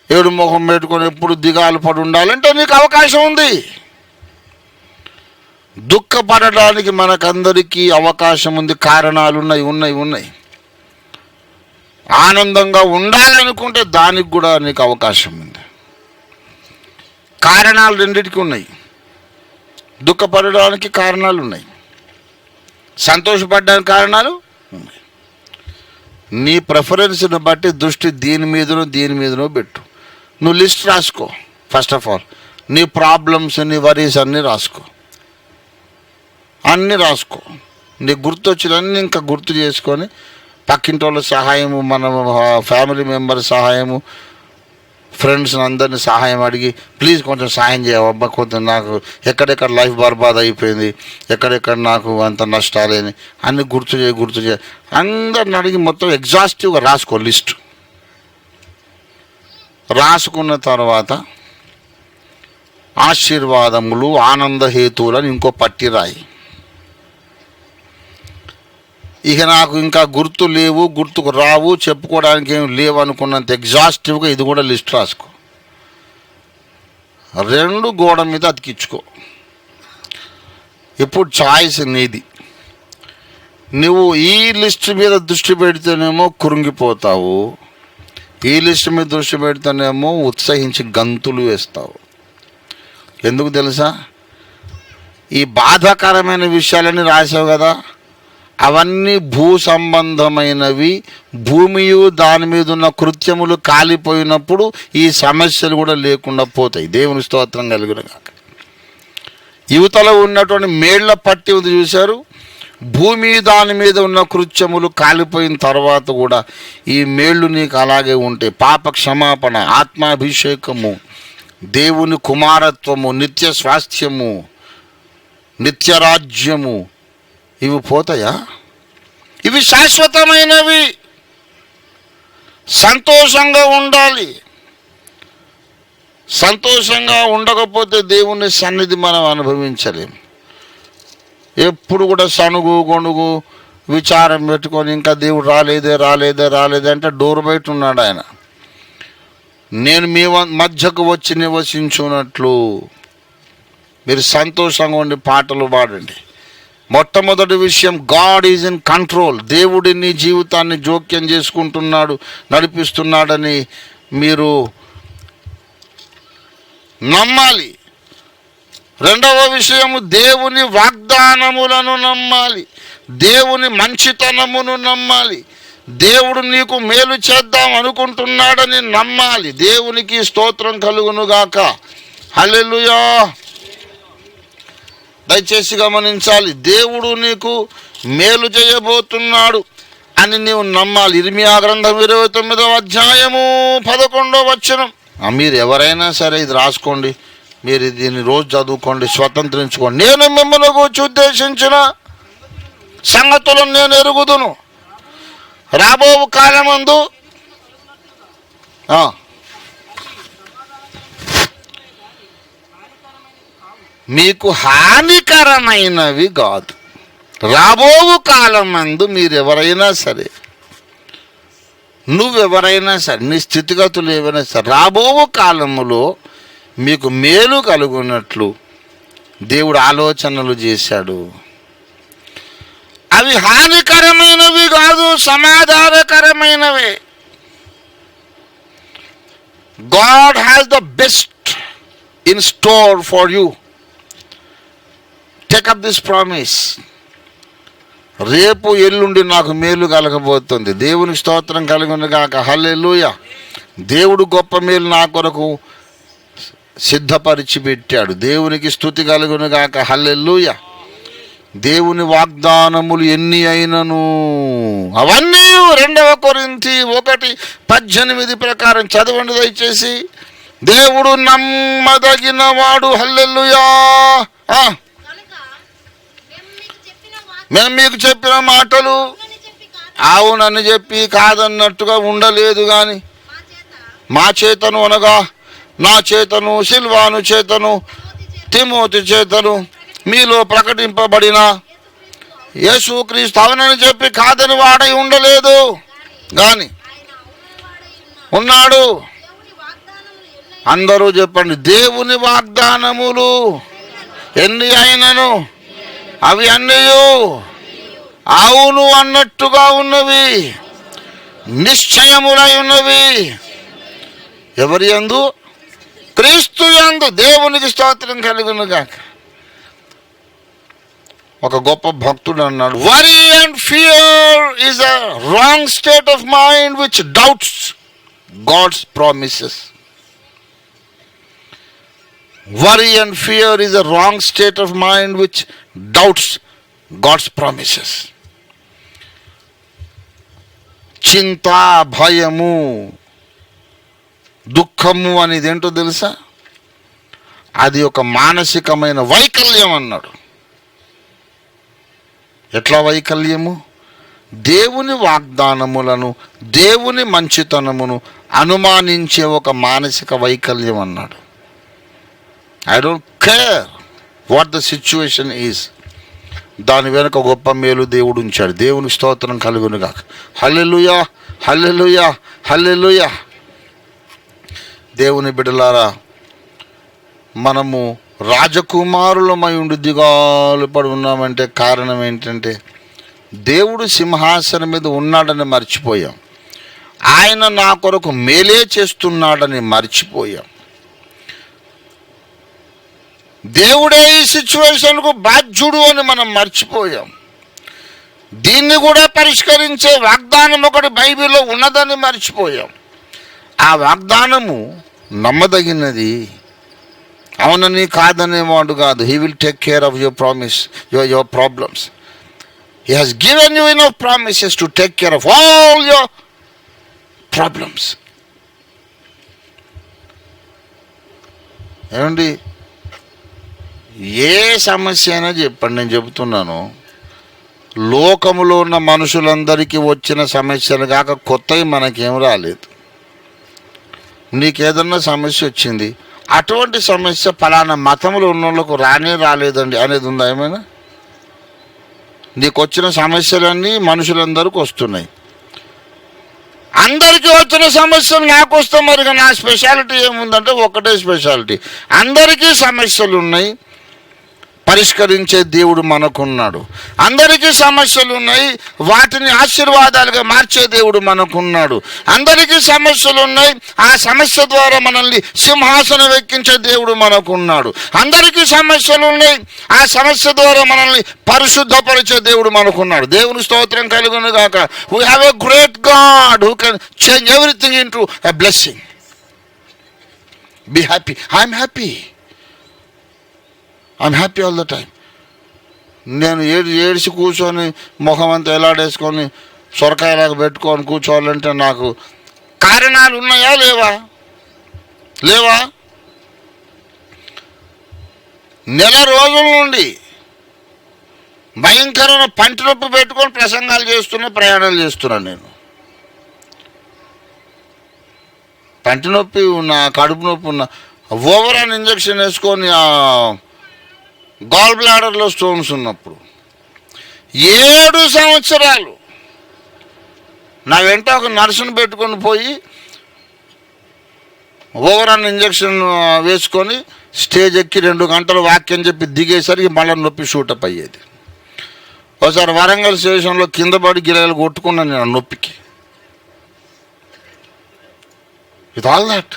Speaker 1: ఏడు మొహం పెట్టుకొని ఎప్పుడు దిగాలు పడి ఉండాలంటే నీకు అవకాశం ఉంది. దుఃఖపడడానికి మనకందరికీ అవకాశం ఉంది. కారణాలు ఉన్నాయి ఉన్నాయి ఉన్నాయి. ఆనందంగా ఉండాలనుకుంటే దానికి కూడా నీకు అవకాశం ఉంది. కారణాలు రెండిటికి ఉన్నాయి. దుఃఖపడడానికి కారణాలు ఉన్నాయి, సంతోషపడడానికి కారణాలు ఉన్నాయి. నీ ప్రిఫరెన్స్ని బట్టి దృష్టి దీని మీదనో పెట్టు. నువ్వు లిస్ట్ రాసుకో. ఫస్ట్ ఆఫ్ ఆల్ నీ ప్రాబ్లమ్స్, నీ వరీస్ అన్నీ రాసుకో. నీకు గుర్తొచ్చినన్నీ ఇంకా గుర్తు చేసుకొని పక్కింటి వాళ్ళ సహాయము, మన ఫ్యామిలీ మెంబర్ సహాయము, ఫ్రెండ్స్ని అందరినీ సహాయం అడిగి, ప్లీజ్ కొంచెం సహాయం చేయవబ్బా, కొంచెం నాకు ఎక్కడెక్కడ లైఫ్ బర్బాద్ అయిపోయింది, ఎక్కడెక్కడ నాకు అంత నష్టాలేని అన్నీ గుర్తు చేయి అందరిని అడిగి మొత్తం ఎగ్జాస్టివ్గా రాసుకో లిస్ట్. రాసుకున్న తర్వాత ఆశీర్వాదములు, ఆనంద హేతువులని ఇంకో పట్టి రాయి. ఇక నాకు ఇంకా గుర్తు లేవు, గుర్తుకు రావు, చెప్పుకోవడానికి ఏమి లేవు అనుకున్నంత ఎగ్జాస్టివ్గా ఇది కూడా లిస్ట్ రాసుకో. 2 గోడ మీద అతికించుకో. ఇప్పుడు చాయిస్ నీది. నువ్వు ఈ లిస్ట్ మీద దృష్టి పెడితేనేమో కృంగిపోతావు, ఈ లిస్ట్ మీద దృష్టి పెడితేనేమో ఉత్సహించి గంతులు వేస్తావు. ఎందుకు తెలుసా? ఈ బాధాకరమైన విషయాలన్నీ రాసావు కదా, అవన్నీ భూ సంబంధమైనవి. భూమియు దాని మీద ఉన్న కృత్యములు కాలిపోయినప్పుడు ఈ సమస్యలు కూడా లేకుండా పోతాయి. దేవుని స్తోత్రం కలుగును గాక. యువతలో ఉన్నటువంటి మేళ్ల పట్టి ఉంది చూశారు. భూమి దాని మీద ఉన్న కృత్యములు కాలిపోయిన తర్వాత కూడా ఈ మేళ్ళు నీకు అలాగే ఉంటాయి. పాప క్షమాపణ, ఆత్మాభిషేకము, దేవుని కుమారత్వము, నిత్య స్వాస్థ్యము, నిత్యరాజ్యము, ఇవి పోతాయా? ఇవి శాశ్వతమైనవి. సంతోషంగా ఉండాలి. సంతోషంగా ఉండకపోతే దేవుని సన్నిధి మనం అనుభవించలేం. ఎప్పుడు కూడా సణుగు గొణుగు విచారం పెట్టుకొని ఇంకా దేవుడు రాలేదే అంటే డోర్ బయట ఉన్నాడు ఆయన. నేను మీ మధ్యకు వచ్చి నివసించున్నట్లు మీరు సంతోషంగా ఉండి పాటలు పాడండి. మొట్టమొదటి విషయం, గాడ్ ఈజ్ ఇన్ కంట్రోల్. దేవుడి నీ జీవితాన్ని జోక్యం చేసుకుంటున్నాడు, నడిపిస్తున్నాడని మీరు నమ్మాలి. 2వ విషయము, దేవుని వాగ్దానములను నమ్మాలి, దేవుని మంచితనమును నమ్మాలి, దేవుడు నీకు మేలు చేద్దాం అనుకుంటున్నాడని నమ్మాలి. దేవునికి స్తోత్రం కలుగునుగాక. హల్లెలూయా. దయచేసి గమనించాలి, దేవుడు నీకు మేలు చేయబోతున్నాడు అని నీవు నమ్మాలి. ఇర్మియా గ్రంథం 29వ అధ్యాయము 11వ వచనం. మీరు ఎవరైనా సరే ఇది రాసుకోండి, మీరు దీన్ని రోజు చదువుకోండి, స్వతంత్రించుకోండి. నేను మిమ్మల్ని గూర్చి ఉద్దేశించిన సంగతులను నేను ఎరుగుదును. రాబో కాలమందు మీకు హానికరమైనవి కాదు. రాబో కాలం మందు మీరు ఎవరైనా సరే, నువ్వెవరైనా సరే, నీ స్థితిగతులు ఏవైనా సరే, రాబో కాలములో మీకు మేలు కలుగున్నట్లు దేవుడు ఆలోచనలు చేశాడు. అవి హానికరమైనవి కాదు, సమాధానకరమైనవే. God has the best in store for you. Take up this promise. రేపు ఎల్లుండి నాకు మేలు కలగబోతుంది. దేవునికి స్తోత్రం కలుగును గాక. హల్లెలూయా. దేవుడు గొప్ప మేలు నా కొరకు సిద్ధపరిచి పెట్టాడు. దేవునికి స్తుతి కలుగును గాక. హల్లెలూయా. దేవుని వాగ్దానములు ఎన్ని అయినను అవన్నీ 2వ కొరింథీ 1:18 ప్రకారం చదవండి దయచేసి. దేవుడు నమ్మదగిన వాడు. హల్లెలూయా. మేము మీకు చెప్పిన మాటలు అవునని చెప్పి కాదన్నట్టుగా ఉండలేదు, కానీ మా చేతను అనగా నా చేతను, సిల్వాను చేతను, తిమోతి చేతను మీలో ప్రకటింపబడిన యేసుక్రీస్తు అవునని చెప్పి కాదని వాడై ఉండలేదు, కానీ ఉన్నాడు. అందరూ చెప్పండి, దేవుని వాగ్దానములు ఎన్ని అయినను అవి అన్నీ అవును అన్నట్టుగా ఉన్నవి, నిశ్చయములై ఉన్నవి. ఎవరి యందు? క్రీస్తు యందు. దేవునికి స్తోత్రం కలుగును గాక. ఒక గొప్ప భక్తుడు అన్నాడు, worry and fear is a wrong state of mind which doubts God's promises. Worry and fear is a wrong state of mind which doubts God's promises. చింత, భయము, దుఃఖ దుఃఖము అనేది ఏంటో తెలుసా? అది ఒక మానసికమైన వైకల్యం అన్నాడు. ఎట్లా వైకల్యము? దేవుని వాగ్దానములను, దేవుని మంచితనమును అనుమానించే ఒక మానసిక వైకల్యం అన్నాడు. I don't care what the situation is, దాని వెనుక గొప్ప మేలు దేవుడు ఉంచాడు. దేవునికి స్తోత్రం కలుగును గాక. హల్లెలూయా, హల్లెలూయా, హల్లెలూయా. దేవుని బిడ్డలారా, మనము రాజకుమారులమై ఉండి దిగాలు పడి ఉన్నామంటే కారణం ఏంటంటే దేవుడు సింహాసనం మీద ఉన్నాడని మర్చిపోయాం. ఆయన నా కొరకు మేలే చేస్తున్నాడని మర్చిపోయాం. దేవుడే ఈ సిచ్యువేషన్కు బాధ్యుడు అని మనం మర్చిపోయాం. దీన్ని కూడా పరిష్కరించే వాగ్దానం ఒకటి బైబిల్లో ఉన్నదని మర్చిపోయాం. ఆ వాగ్దానము నమ్మదగినది, అవునని కాదనేవాడు కాదు. He will take care of your promise, your problems. He has given you enough promises to take care of all your problems. ఏమండి, ఏ సమస్య అయినా చెప్పండి, నేను చెబుతున్నాను. లోకములో ఉన్న మనుషులందరికీ వచ్చిన సమస్యలు కాక కొత్తవి మనకేం రాలేదు. నీకేదన్నా సమస్య వచ్చింది, అటువంటి సమస్య ఫలానా మతంలో ఉన్న వాళ్ళకు రాలేదండి అనేది ఉందా ఏమైనా? నీకు వచ్చిన సమస్యలన్నీ మనుషులందరికీ వస్తున్నాయి. అందరికీ వచ్చిన సమస్యలు నాకు వస్తే మరి నా స్పెషాలిటీ ఏముందంటే ఒకటే స్పెషాలిటీ, అందరికీ సమస్యలు ఉన్నాయి, పరిష్కరించే దేవుడు మనకున్నాడు. అందరికీ సమస్యలు ఉన్నాయి, వాటిని ఆశీర్వాదాలుగా మార్చే దేవుడు మనకున్నాడు. అందరికీ సమస్యలు ఉన్నాయి, ఆ సమస్య ద్వారా మనల్ని సింహాసనం ఎక్కించే దేవుడు మనకున్నాడు. అందరికీ సమస్యలు ఉన్నాయి, ఆ సమస్య ద్వారా మనల్ని పరిశుద్ధపరిచే దేవుడు మనకున్నాడు. దేవుని స్తోత్రం కలుగును గాక. We have a great God who can change everything into a blessing. Be happy. I'm happy. I'm happy all the time. నేను ఏడిసి కూర్చొని ముఖం అంతా ఎలాడేసుకొని సొరకాయలాగా పెట్టుకొని కూర్చోవాలంటే నాకు కారణాలు ఉన్నాయా లేవా? నెల రోజుల నుండి భయంకరమైన పంటి నొప్పి పెట్టుకొని ప్రసంగాలు ప్రయాణాలు చేస్తున్నాను. నేను పంటి నొప్పి ఉన్నా, కడుపు నొప్పి ఉన్నా, ఓవరాన్ ఇంజక్షన్ వేసుకొని గాల్ బ్లాడర్లో స్టోన్స్ ఉన్నప్పుడు 7 సంవత్సరాలు నా వెంట ఒక నర్సును పెట్టుకొని పోయి ఓవరాన్ ఇంజక్షన్ వేసుకొని స్టేజ్ ఎక్కి 2 గంటలు వాక్యం చెప్పి దిగేసరికి మళ్ళీ నొప్పి షూటప్ అయ్యేది. ఒకసారి వరంగల్ స్టేషన్లో కింద పడి గిరగలు కొట్టుకున్నాను నేను నొప్పికి. విత్ ఆల్ దాట్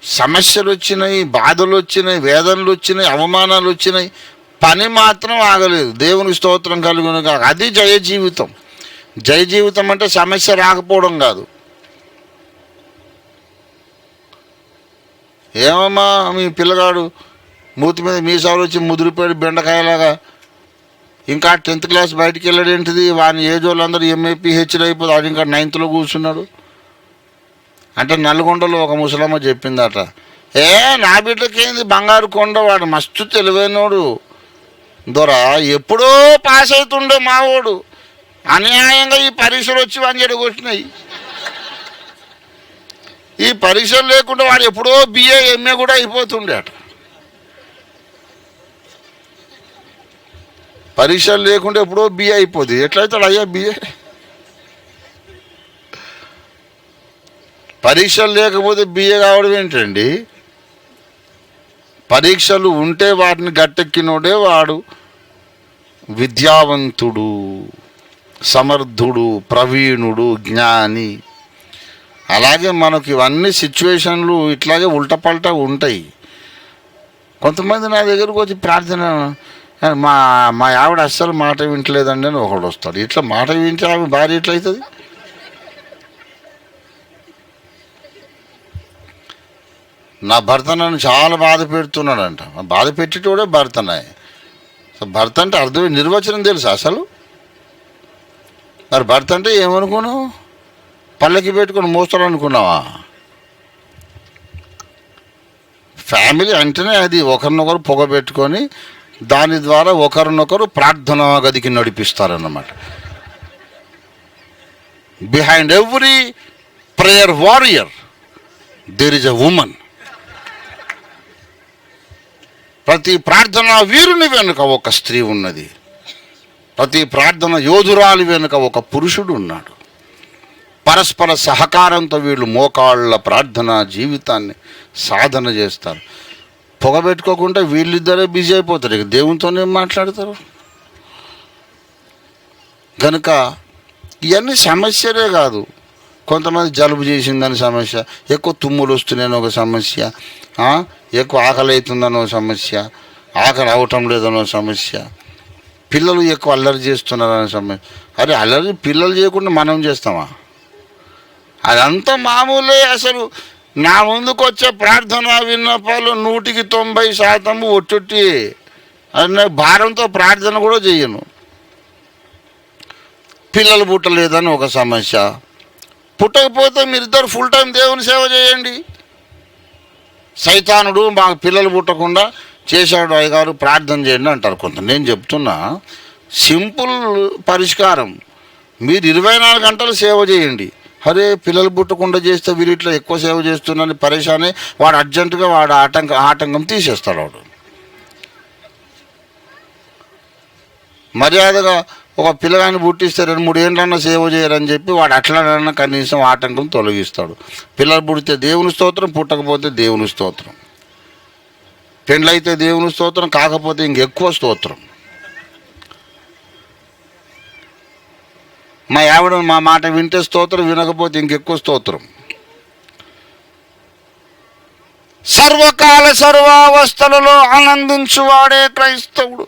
Speaker 1: సమస్యలు వచ్చినాయి, బాధలు వచ్చినాయి, వేదనలు వచ్చినాయి, అవమానాలు వచ్చినాయి, పని మాత్రం ఆగలేదు. దేవునికి స్తోత్రం కలుగును కాక. అది జయ జీవితం. జయ జీవితం అంటే సమస్య రాకపోవడం కాదు. ఏమమ్మా మీ పిల్లగాడు మూతి మీద మీసాలు వచ్చి ముదిరిపోయాడు బెండకాయలాగా, ఇంకా 10th క్లాస్ బయటికి వెళ్ళాడు ఏంటిది, వాని ఏజ్ వాళ్ళందరూ ఎంఏపీ హెచ్డ్ అయిపోతుంది, వాడు ఇంకా 9th కూర్చున్నాడు అంటే నల్గొండలో ఒక ముసలమ్మ చెప్పిందట, నా బిడ్డకేంది బంగారు కొండ, వాడు మస్తు తెలివైనోడు దొర, ఎప్పుడో పాస్ అవుతుండే మావోడు, అన్యాయంగా ఈ పరీక్షలు వచ్చి వంజడి కొట్టినాయి. ఈ పరీక్షలు లేకుండా వాడు ఎప్పుడో బిఏ ఎంఏ కూడా అయిపోతుండే అట. పరీక్షలు లేకుండా ఎప్పుడో బిఏ అయిపోతుంది. ఎట్లయితాడు అయ్యా బిఏ? పరీక్షలు లేకపోతే బిఏ కావడం ఏంటండి? పరీక్షలు ఉంటే వాటిని గట్టెక్కినోడే వాడు విద్యావంతుడు, సమర్థుడు, ప్రవీణుడు, జ్ఞాని. అలాగే మనకు ఇవన్నీ సిచ్యువేషన్లు ఇట్లాగే ఉల్టపల్టా ఉంటాయి. కొంతమంది నా దగ్గరకు వచ్చి ప్రార్థన, మా ఆవిడ అస్సలు మాట వింటలేదండి అని ఒకడు వస్తాడు. ఇట్లా మాట వింటే ఆవిడ భార్య ఎట్లయితుంది? నా భర్త నన్ను చాలా బాధ పెడుతున్నాడంట. బాధ పెట్టేటోడే భర్తనే. భర్త అంటే అర్థం నిర్వచనం తెలుసు అసలు? మరి భర్త అంటే ఏమనుకున్నావు? పల్లకి పెట్టుకొని మోస్తాడు అనుకున్నావా? ఫ్యామిలీ అంటేనే అది ఒకరినొకరు పొగబెట్టుకొని దాని ద్వారా ఒకరినొకరు ప్రార్థనా గదికి నడిపిస్తారన్నమాట. Behind every prayer warrior there is a woman. ప్రతి ప్రార్థనా వీరుని వెనుక ఒక స్త్రీ ఉన్నది. ప్రతి ప్రార్థన యోధురాలి వెనుక ఒక పురుషుడు ఉన్నాడు. పరస్పర సహకారంతో వీళ్ళు మోకాళ్ళ ప్రార్థన జీవితాన్ని సాధన చేస్తారు. పొగబెట్టుకోకుండా వీళ్ళిద్దరే బిజీ అయిపోతారు, ఇక దేవునితోనే మాట్లాడతారు. కనుక ఇవన్నీ సమస్యలే కాదు. కొంతమంది జలుబు చేసిందని సమస్య, ఎక్కువ తుమ్ములు వస్తున్నాయని ఒక సమస్య, ఎక్కువ ఆకలి అవుతుందనో సమస్య, ఆకలి అవటం లేదనో సమస్య, పిల్లలు ఎక్కువ అల్లరి చేస్తున్నారనే సమస్య. అరే అల్లరి పిల్లలు చేయకుండా మనం చేస్తామా? అదంతా మామూలే. అసలు నా ముందుకు వచ్చే ప్రార్థన విన్నపాలు 100% ఒట్టొట్టి. అది నాకు భారంతో ప్రార్థన కూడా చెయ్యను. పిల్లలు పుట్టలేదని ఒక సమస్య. పుట్టకపోతే మీరిద్దరు ఫుల్ టైం దేవుని సేవ చేయండి. సైతానుడు మాకు పిల్లలు పుట్టకుండా చేశాడు అయ్యగారు ప్రార్థన చేయండి అంటారు కొంత. నేను చెప్తున్నా సింపుల్ పరిష్కారం, మీరు 24 గంటలు సేవ చేయండి. అరే పిల్లలు పుట్టకుండా చేస్తే వీరు ఇట్లా ఎక్కువ సేవ చేస్తున్నారని పరేషానే, వాడు అర్జెంటుగా వాడు ఆటంకం తీసేస్తాడు. వాడు మర్యాదగా ఒక పిల్లగాని పుట్టిస్తే 2-3 ఏళ్ళన్నా సేవ చేయరని చెప్పి వాడు అట్లనన్నా కనీసం ఆటంకం తొలగిస్తాడు. పిల్లలు పుడితే దేవుని స్తోత్రం, పుట్టకపోతే దేవుని స్తోత్రం. పెండ్లయితే దేవుని స్తోత్రం, కాకపోతే ఇంకెక్కువ స్తోత్రం. మా ఆవిడ మా మాట వింటే స్తోత్రం, వినకపోతే ఇంకెక్కువ స్తోత్రం. సర్వకాల సర్వావస్థలలో ఆనందించువాడే క్రైస్తవుడు.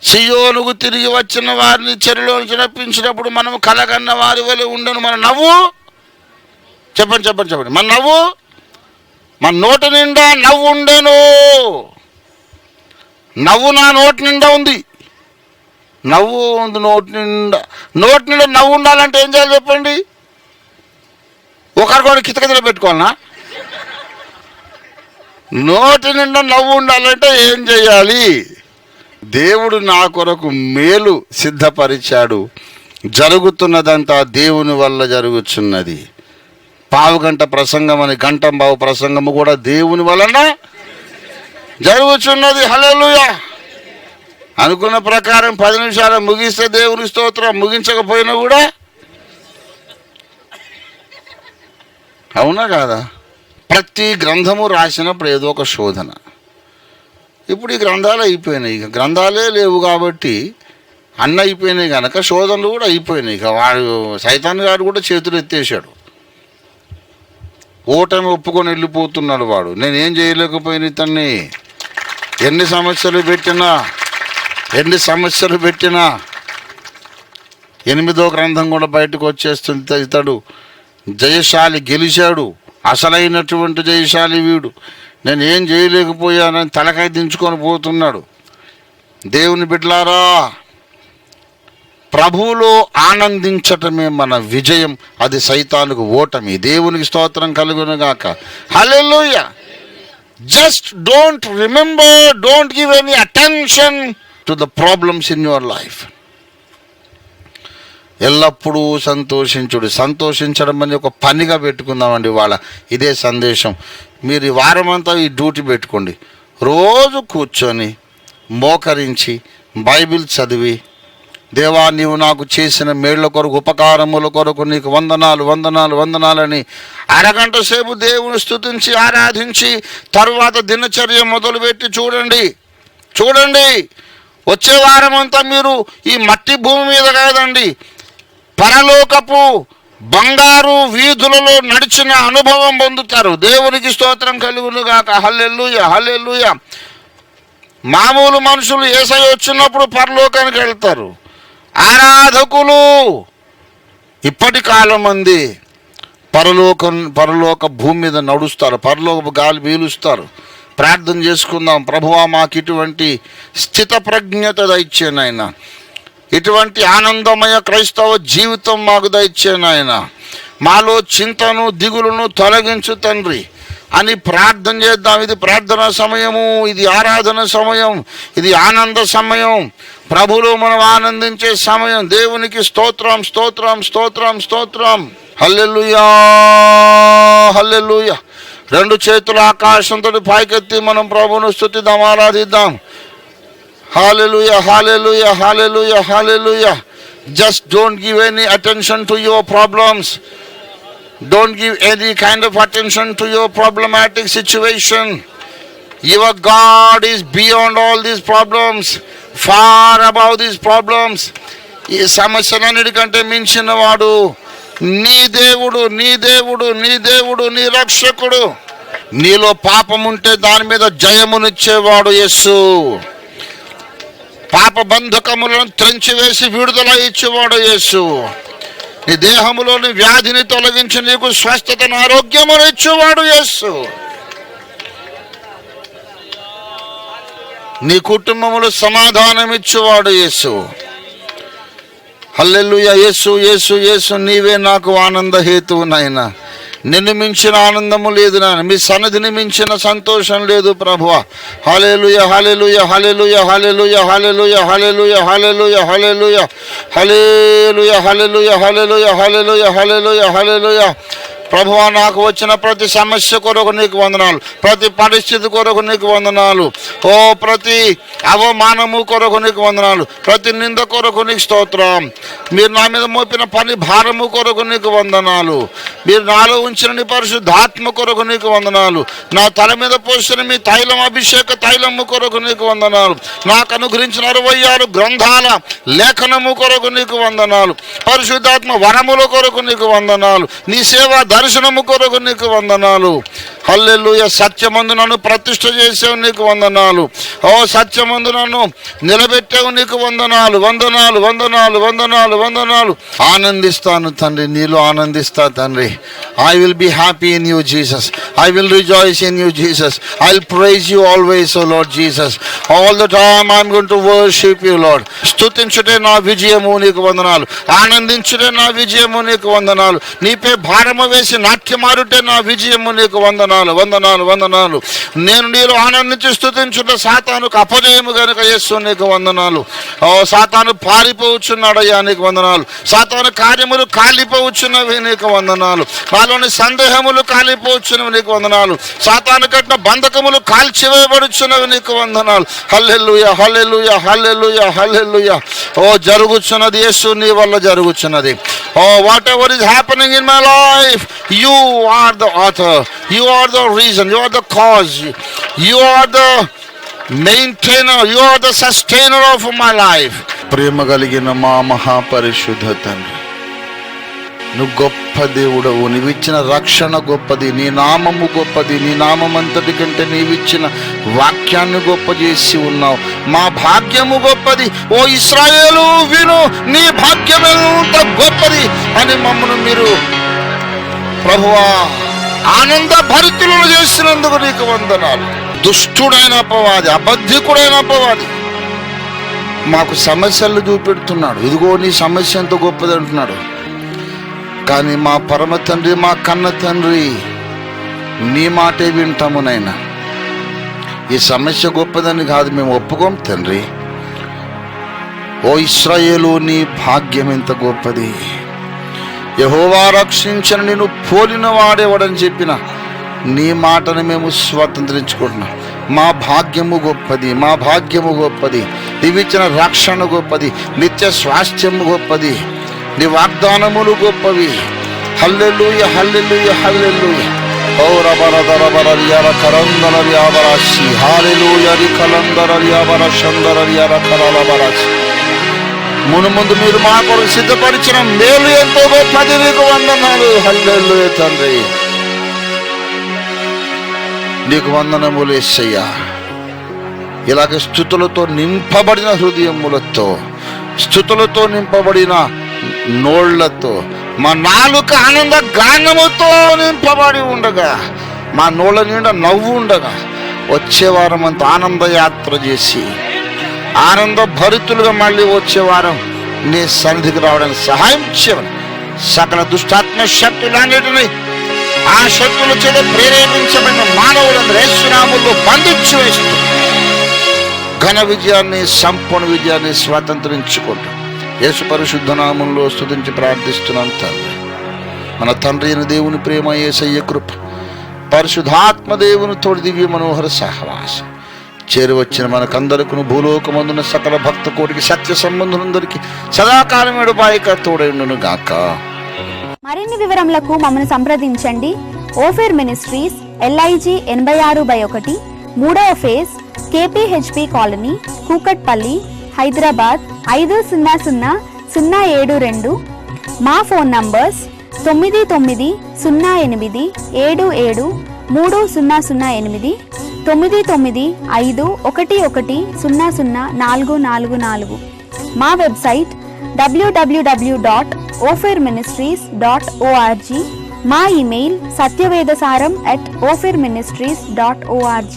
Speaker 1: సియోనుకు తిరిగి వచ్చిన వారిని చెరలోంచి రప్పించినప్పుడు మనం కలగన్న వారి వలె ఉండను. మన నవ్వు చెప్పండి మన నవ్వు, మన నోటి నిండా నవ్వు ఉండేను. నవ్వు నా నోటి నిండా ఉంది. నవ్వు ఉంది నోటి నిండా నవ్వు ఉండాలంటే ఏం చేయాలి చెప్పండి? ఒకరికొకరు కితకితలు పెట్టుకోవాలనా? నోటి నిండా నవ్వు ఉండాలంటే ఏం చేయాలి? దేవుడు నా కొరకు మేలు సిద్ధపరిచాడు, జరుగుతున్నదంతా దేవుని వల్ల జరుగుతున్నది. పావుగంట ప్రసంగం అని గంటంబావు ప్రసంగము కూడా దేవుని వలన జరుగుతున్నది. హల్లెలూయా. అనుకున్న ప్రకారం 10 నిమిషాలు ముగిస్తే దేవుని స్తోత్రం, ముగించకపోయినా కూడా అవునా కాదా? ప్రతి గ్రంథము రాసినప్పుడు ఏదో ఒక శోధన. ఇప్పుడు ఈ గ్రంథాలు అయిపోయినాయి, ఇక గ్రంథాలే లేవు కాబట్టి అన్నీ అయిపోయినాయి కనుక శోధనలు కూడా అయిపోయినాయి. ఇక వాడు సైతాన్ గారు కూడా చేతులు ఎత్తేసాడు. ఓటమి ఒప్పుకొని వెళ్ళిపోతున్నాడు వాడు. నేనేం చేయలేకపోయిన ఇతన్ని ఎన్ని సమస్యలు పెట్టినా 8వ గ్రంథం కూడా బయటకు వచ్చేస్తుంది. ఇతడు జయశాలి, గెలిచాడు, అసలైనటువంటి జయశాలి వీడు. నేను ఏం చేయలేకపోయానని తలకాయ దించుకొని పోతున్నాడు. దేవుని బిడ్డలారా, ప్రభువులో ఆనందించటమే మన విజయం, అది సైతానుకు ఓటమి. దేవునికి స్తోత్రం కలుగును గాక. Hallelujah. Just don't give any attention to the problems in your life. ఎల్లప్పుడూ సంతోషించడం అని ఒక పనిగా పెట్టుకుందామండి. వాళ్ళ ఇదే సందేశం. మీరు ఈ వారం అంతా ఈ డ్యూటీ పెట్టుకోండి. రోజు కూర్చొని మోకరించి బైబిల్ చదివి, దేవా నీవు నాకు చేసిన మేళ్ల కొరకు, ఉపకారముల కొరకు నీకు వందనాలని అరగంట సేపు దేవుని స్తుతించి ఆరాధించి తరువాత దినచర్య మొదలుపెట్టి చూడండి. వచ్చే వారం అంతా మీరు ఈ మట్టి భూమి మీద కాదండి, పరలోకపు బంగారు వీధులలో నడిచిన అనుభవం పొందుతారు. దేవునికి స్తోత్రం కలుగును గాక. హల్లెలూయా, హల్లెలూయా. మామూలు మనుషులు యేసయ్య వచ్చినప్పుడు పరలోకానికి వెళ్తారు. ఆరాధకులు ఇప్పటి కాలం మంది పరలోక భూమి మీద నడుస్తారు, పరలోకపు గాలి పీలుస్తారు. ప్రార్థన చేసుకుందాం. ప్రభువా మాకు ఇటువంటి స్థిత ప్రజ్ఞత దయచేయనాయన, ఇటువంటి ఆనందమయ క్రైస్తవ జీవితం మాకు దయచేయనాయన. మాలో చింతను దిగులును తొలగించు తండ్రి. అని ప్రార్థన చేద్దాం. ఇది ప్రార్థన సమయము, ఇది ఆరాధన సమయం, ఇది ఆనంద సమయం, ప్రభువులో మనం ఆనందించే సమయం. దేవునికి స్తోత్రం, స్తోత్రం, స్తోత్రం, స్తోత్రం. హల్లెలూయా, హల్లెలూయా. రెండు చేతులు ఆకాశంతో పైకెత్తి మనం ప్రభువును స్తుతిద్దాం, ఆరాధిద్దాం. హల్లెలూయా, హల్లెలూయా, హల్లెలూయా, హల్లెలూయా. Just don't give any attention to your problems. Don't give any kind of attention to your problematic situation. Your God is beyond all these problems, far above these problems. ఈ సమస్యలన్నిటికంటే మించిన వాడు నీ దేవుడు, నీ దేవుడు, నీ దేవుడు, నీ రక్షకుడు. నీలో పాపం ఉంటే దాని మీద జయమునిచ్చేవాడు యేసు. పాప బంధకములను త్రెంచివేసి విడుదల ఇచ్చేవాడు యేసు. నీ దేహములోని వ్యాధిని తొలగించి నీకు స్వస్థతను, ఆరోగ్యమును ఇచ్చేవాడు యేసు. నీ కుటుంబములో సమాధానం ఇచ్చేవాడు యేసు. హల్లెలూయా. యేసు, యేసు, యేసు, నీవే నాకు ఆనంద హేతువు నాయనా. నిన్ను మించిన ఆనందము లేదు నాయన, మీ సన్నిధిని మించిన సంతోషం లేదు ప్రభువా. హల్లెలూయా, హల్లెలూయా, హల్లెలూయా, హల్లెలూయా, హల్లెలూయా, హల్లెలూయా, హల్లెలూయా, హల్లెలూయా, హల్లెలూయా, హల్లెలూయా, హల్లెలూయా, హల్లెలూయా, హల్లెలూయా, హల్లెలూయా. ప్రభువా, నాకు వచ్చిన ప్రతి సమస్య కొరకు నీకు వందనాలు, ప్రతి పరిస్థితి కొరకు నీకు వందనాలు. ఓ ప్రతి అవమానము కొరకు నీకు వందనాలు, ప్రతి నింద కొరకు నీకు స్తోత్రం. మీరు నా మీద మోపిన పని భారము కొరకు నీకు వందనాలు. మీరు నాలో ఉంచిన నీ పరిశుద్ధాత్మ కొరకు నీకు వందనాలు. నా తల మీద పోసిన మీ తైలం, అభిషేక తైలము కొరకు నీకు వందనాలు. నాకు అనుగ్రహించిన 66 గ్రంథాల లేఖనము కొరకు నీకు వందనాలు. పరిశుద్ధాత్మ వరముల కొరకు నీకు వందనాలు. నీ సేవ దర్శనము కొరకు నీకు వందనాలు. హల్లెలూయా. సత్యమందు నన్ను ప్రతిష్ఠ చేసావు, నీకు వందనాలు. ఓ సత్యమందు నన్ను నిలబెట్టావు, నీకు వందనాలు, వందనాలు, వందనాలు, వందనాలు, వందనాలు. ఆనందిస్తాను తండ్రి, నీలో ఆనందిస్తా తండ్రి. I will be happy in you, Jesus. I will rejoice in you, Jesus. I'll praise you always, O Lord Jesus. All the time I'm going to worship you, Lord. స్తుతించుటే నా విజయము, నీకు వందనాలు. ఆనందించుటే నా విజయము, నీకు వందనాలు. నీపై భారము వేసి నాట్యమారుటే నా విజయము, నీకు వందనాలు, వందనాలు, వందనాలు. నేను నీలో ఆనందించి స్తుతించుట సాతానుకు అపజయము గనుక యేసు, నీకు వందనాలు. ఓ సాతాను పారిపోవచ్చున్నాడయ్యా, నీకు వందనాలు. సాతాను కార్యములు కాలిపోవచ్చున్నవి, నీకు వందనాలు. నాలోని సందేహములు కాలిపోవచ్చున్నవి, నీకు వందనాలు. సాతాను కట్టిన బంధకములు కాల్చివేయబడుచున్నవి, నీకు వందనాలు. హల్లెలూయా, హల్లెలూయా, హల్లెలూయా, హల్లెలూయా. ఓ జరుగుచున్నది యేసు, నీ వల్ల జరుగుచున్నది. Oh whatever is happening in my life, you are the author, you are the reason, you are the cause, you are the maintainer, you are the sustainer of my life. ప్రేమ కలిగిన మా మహాపరిశుద్ధ తండ్రి, నువ్వు గొప్ప దేవుడవు. నీవిచ్చిన రక్షణ గొప్పది, నీ నామము గొప్పది. నీ నామం అంతటి కంటే నీవిచ్చిన వాక్యాన్ని గొప్ప చేసి ఉన్నావు. మా భాగ్యము గొప్పది. ఓ ఇశ్రాయేలు విను, నీ భాగ్యం ఎంత గొప్పది అని మమ్మను మీరు ప్రభువా ఆనంద భరితులను చేసినందుకు నీకు వందనాలు. దుష్టుడైన అపవాది, అబద్ధికుడైన అపవాది మాకు సమస్యలు చూపెడుతున్నాడు. ఇదిగో నీ సమస్య ఎంత గొప్పది అంటున్నాడు. కానీ మా పరమ తండ్రి, మా కన్న తండ్రి, నీ మాటే వింటాము నాయనా. ఈ సమస్య గొప్పదని కాదు, మేము ఒప్పుకోం తండ్రి. ఓ ఇశ్రాయేలు, నీ భాగ్యం ఎంత గొప్పది. యెహోవా రక్షించిన నిన్ను పోలిన వాడేవాడని చెప్పిన నీ మాటను మేము స్వతంత్రించుకుంటున్నాం. మా భాగ్యము గొప్పది, మా భాగ్యము గొప్పది. నీవిచ్చిన రక్షణ గొప్పది, నిత్య స్వాస్థ్యము గొప్పది, నీ వాగ్దానములు గొప్పవి. హల్లెలూయా, హల్లెలూయా, హల్లెలూయా. ఓ రబరదరబరరియార కరందరరియాబరాసి, హల్లెలూయా రి కలందరరియాబర శందరరియార కరలబరాసి. మునుముందు మీరు మా కొరకు సిద్ధపరిచిన మేలు ఎంతో గొప్పది, నీకు వందనాలు. హల్లెలూయా తండ్రి, నీకు వందనములు యేసయ్యా. ఇలాగ స్తుతులతో నింపబడిన హృదయములతో, స్తుతులతో నింపబడిన నోళ్లతో, మా నాలుక ఆనంద గానముతో నింపబడి ఉండగా, మా నోళ్ళ నిండా నవ్వు ఉండగా, వచ్చే వారం అంతా ఆనంద యాత్ర చేసి ఆనంద భరితులుగా మళ్ళీ వచ్చే వారం నీ సన్నిధికి రావడానికి సహాయం చేయమని, సకల దుష్టాత్మ శక్తులన్నిటినీ ఆ శక్తుల చేత ప్రేరేపించబడిన మానవులను యేసునామములో బంధించి వేస్తూ ఘన విజయాన్ని, సంపూర్ణ విజయాన్ని స్వాతంత్రించుకుంటాం. యేసు పరిశుద్ధ నామంలో స్తుతించి ప్రార్థిస్తున్నాం తండ్రి. మన తండ్రి అయిన దేవుని ప్రేమ, యేసయ్య కృప, పరిశుద్ధాత్మ దేవుని తోడి దివ్య మనోహర సహవాసం చేరువచ్చిన మనకందరికీ భూలోకమందున సకల భక్త కోటికి సత్య సంబంధులందరికీ సదాకాలం ఎడబాయిక తోడైండును గాక.
Speaker 2: మరిన్ని వివరములకు మమ్మల్ని సంప్రదించండి. ఓఫిర్ మినిస్ట్రీస్, LIG 86/1, 3వ phase, KPHP colony, Kukatpally, Hyderabad 500072. మా ఫోన్ నంబర్స్ 9908773008, 9955110044. మా వెబ్సైట్ www.ofirministries.org. మా ఇమెయిల్ satyvedasaram@ofirministries.org.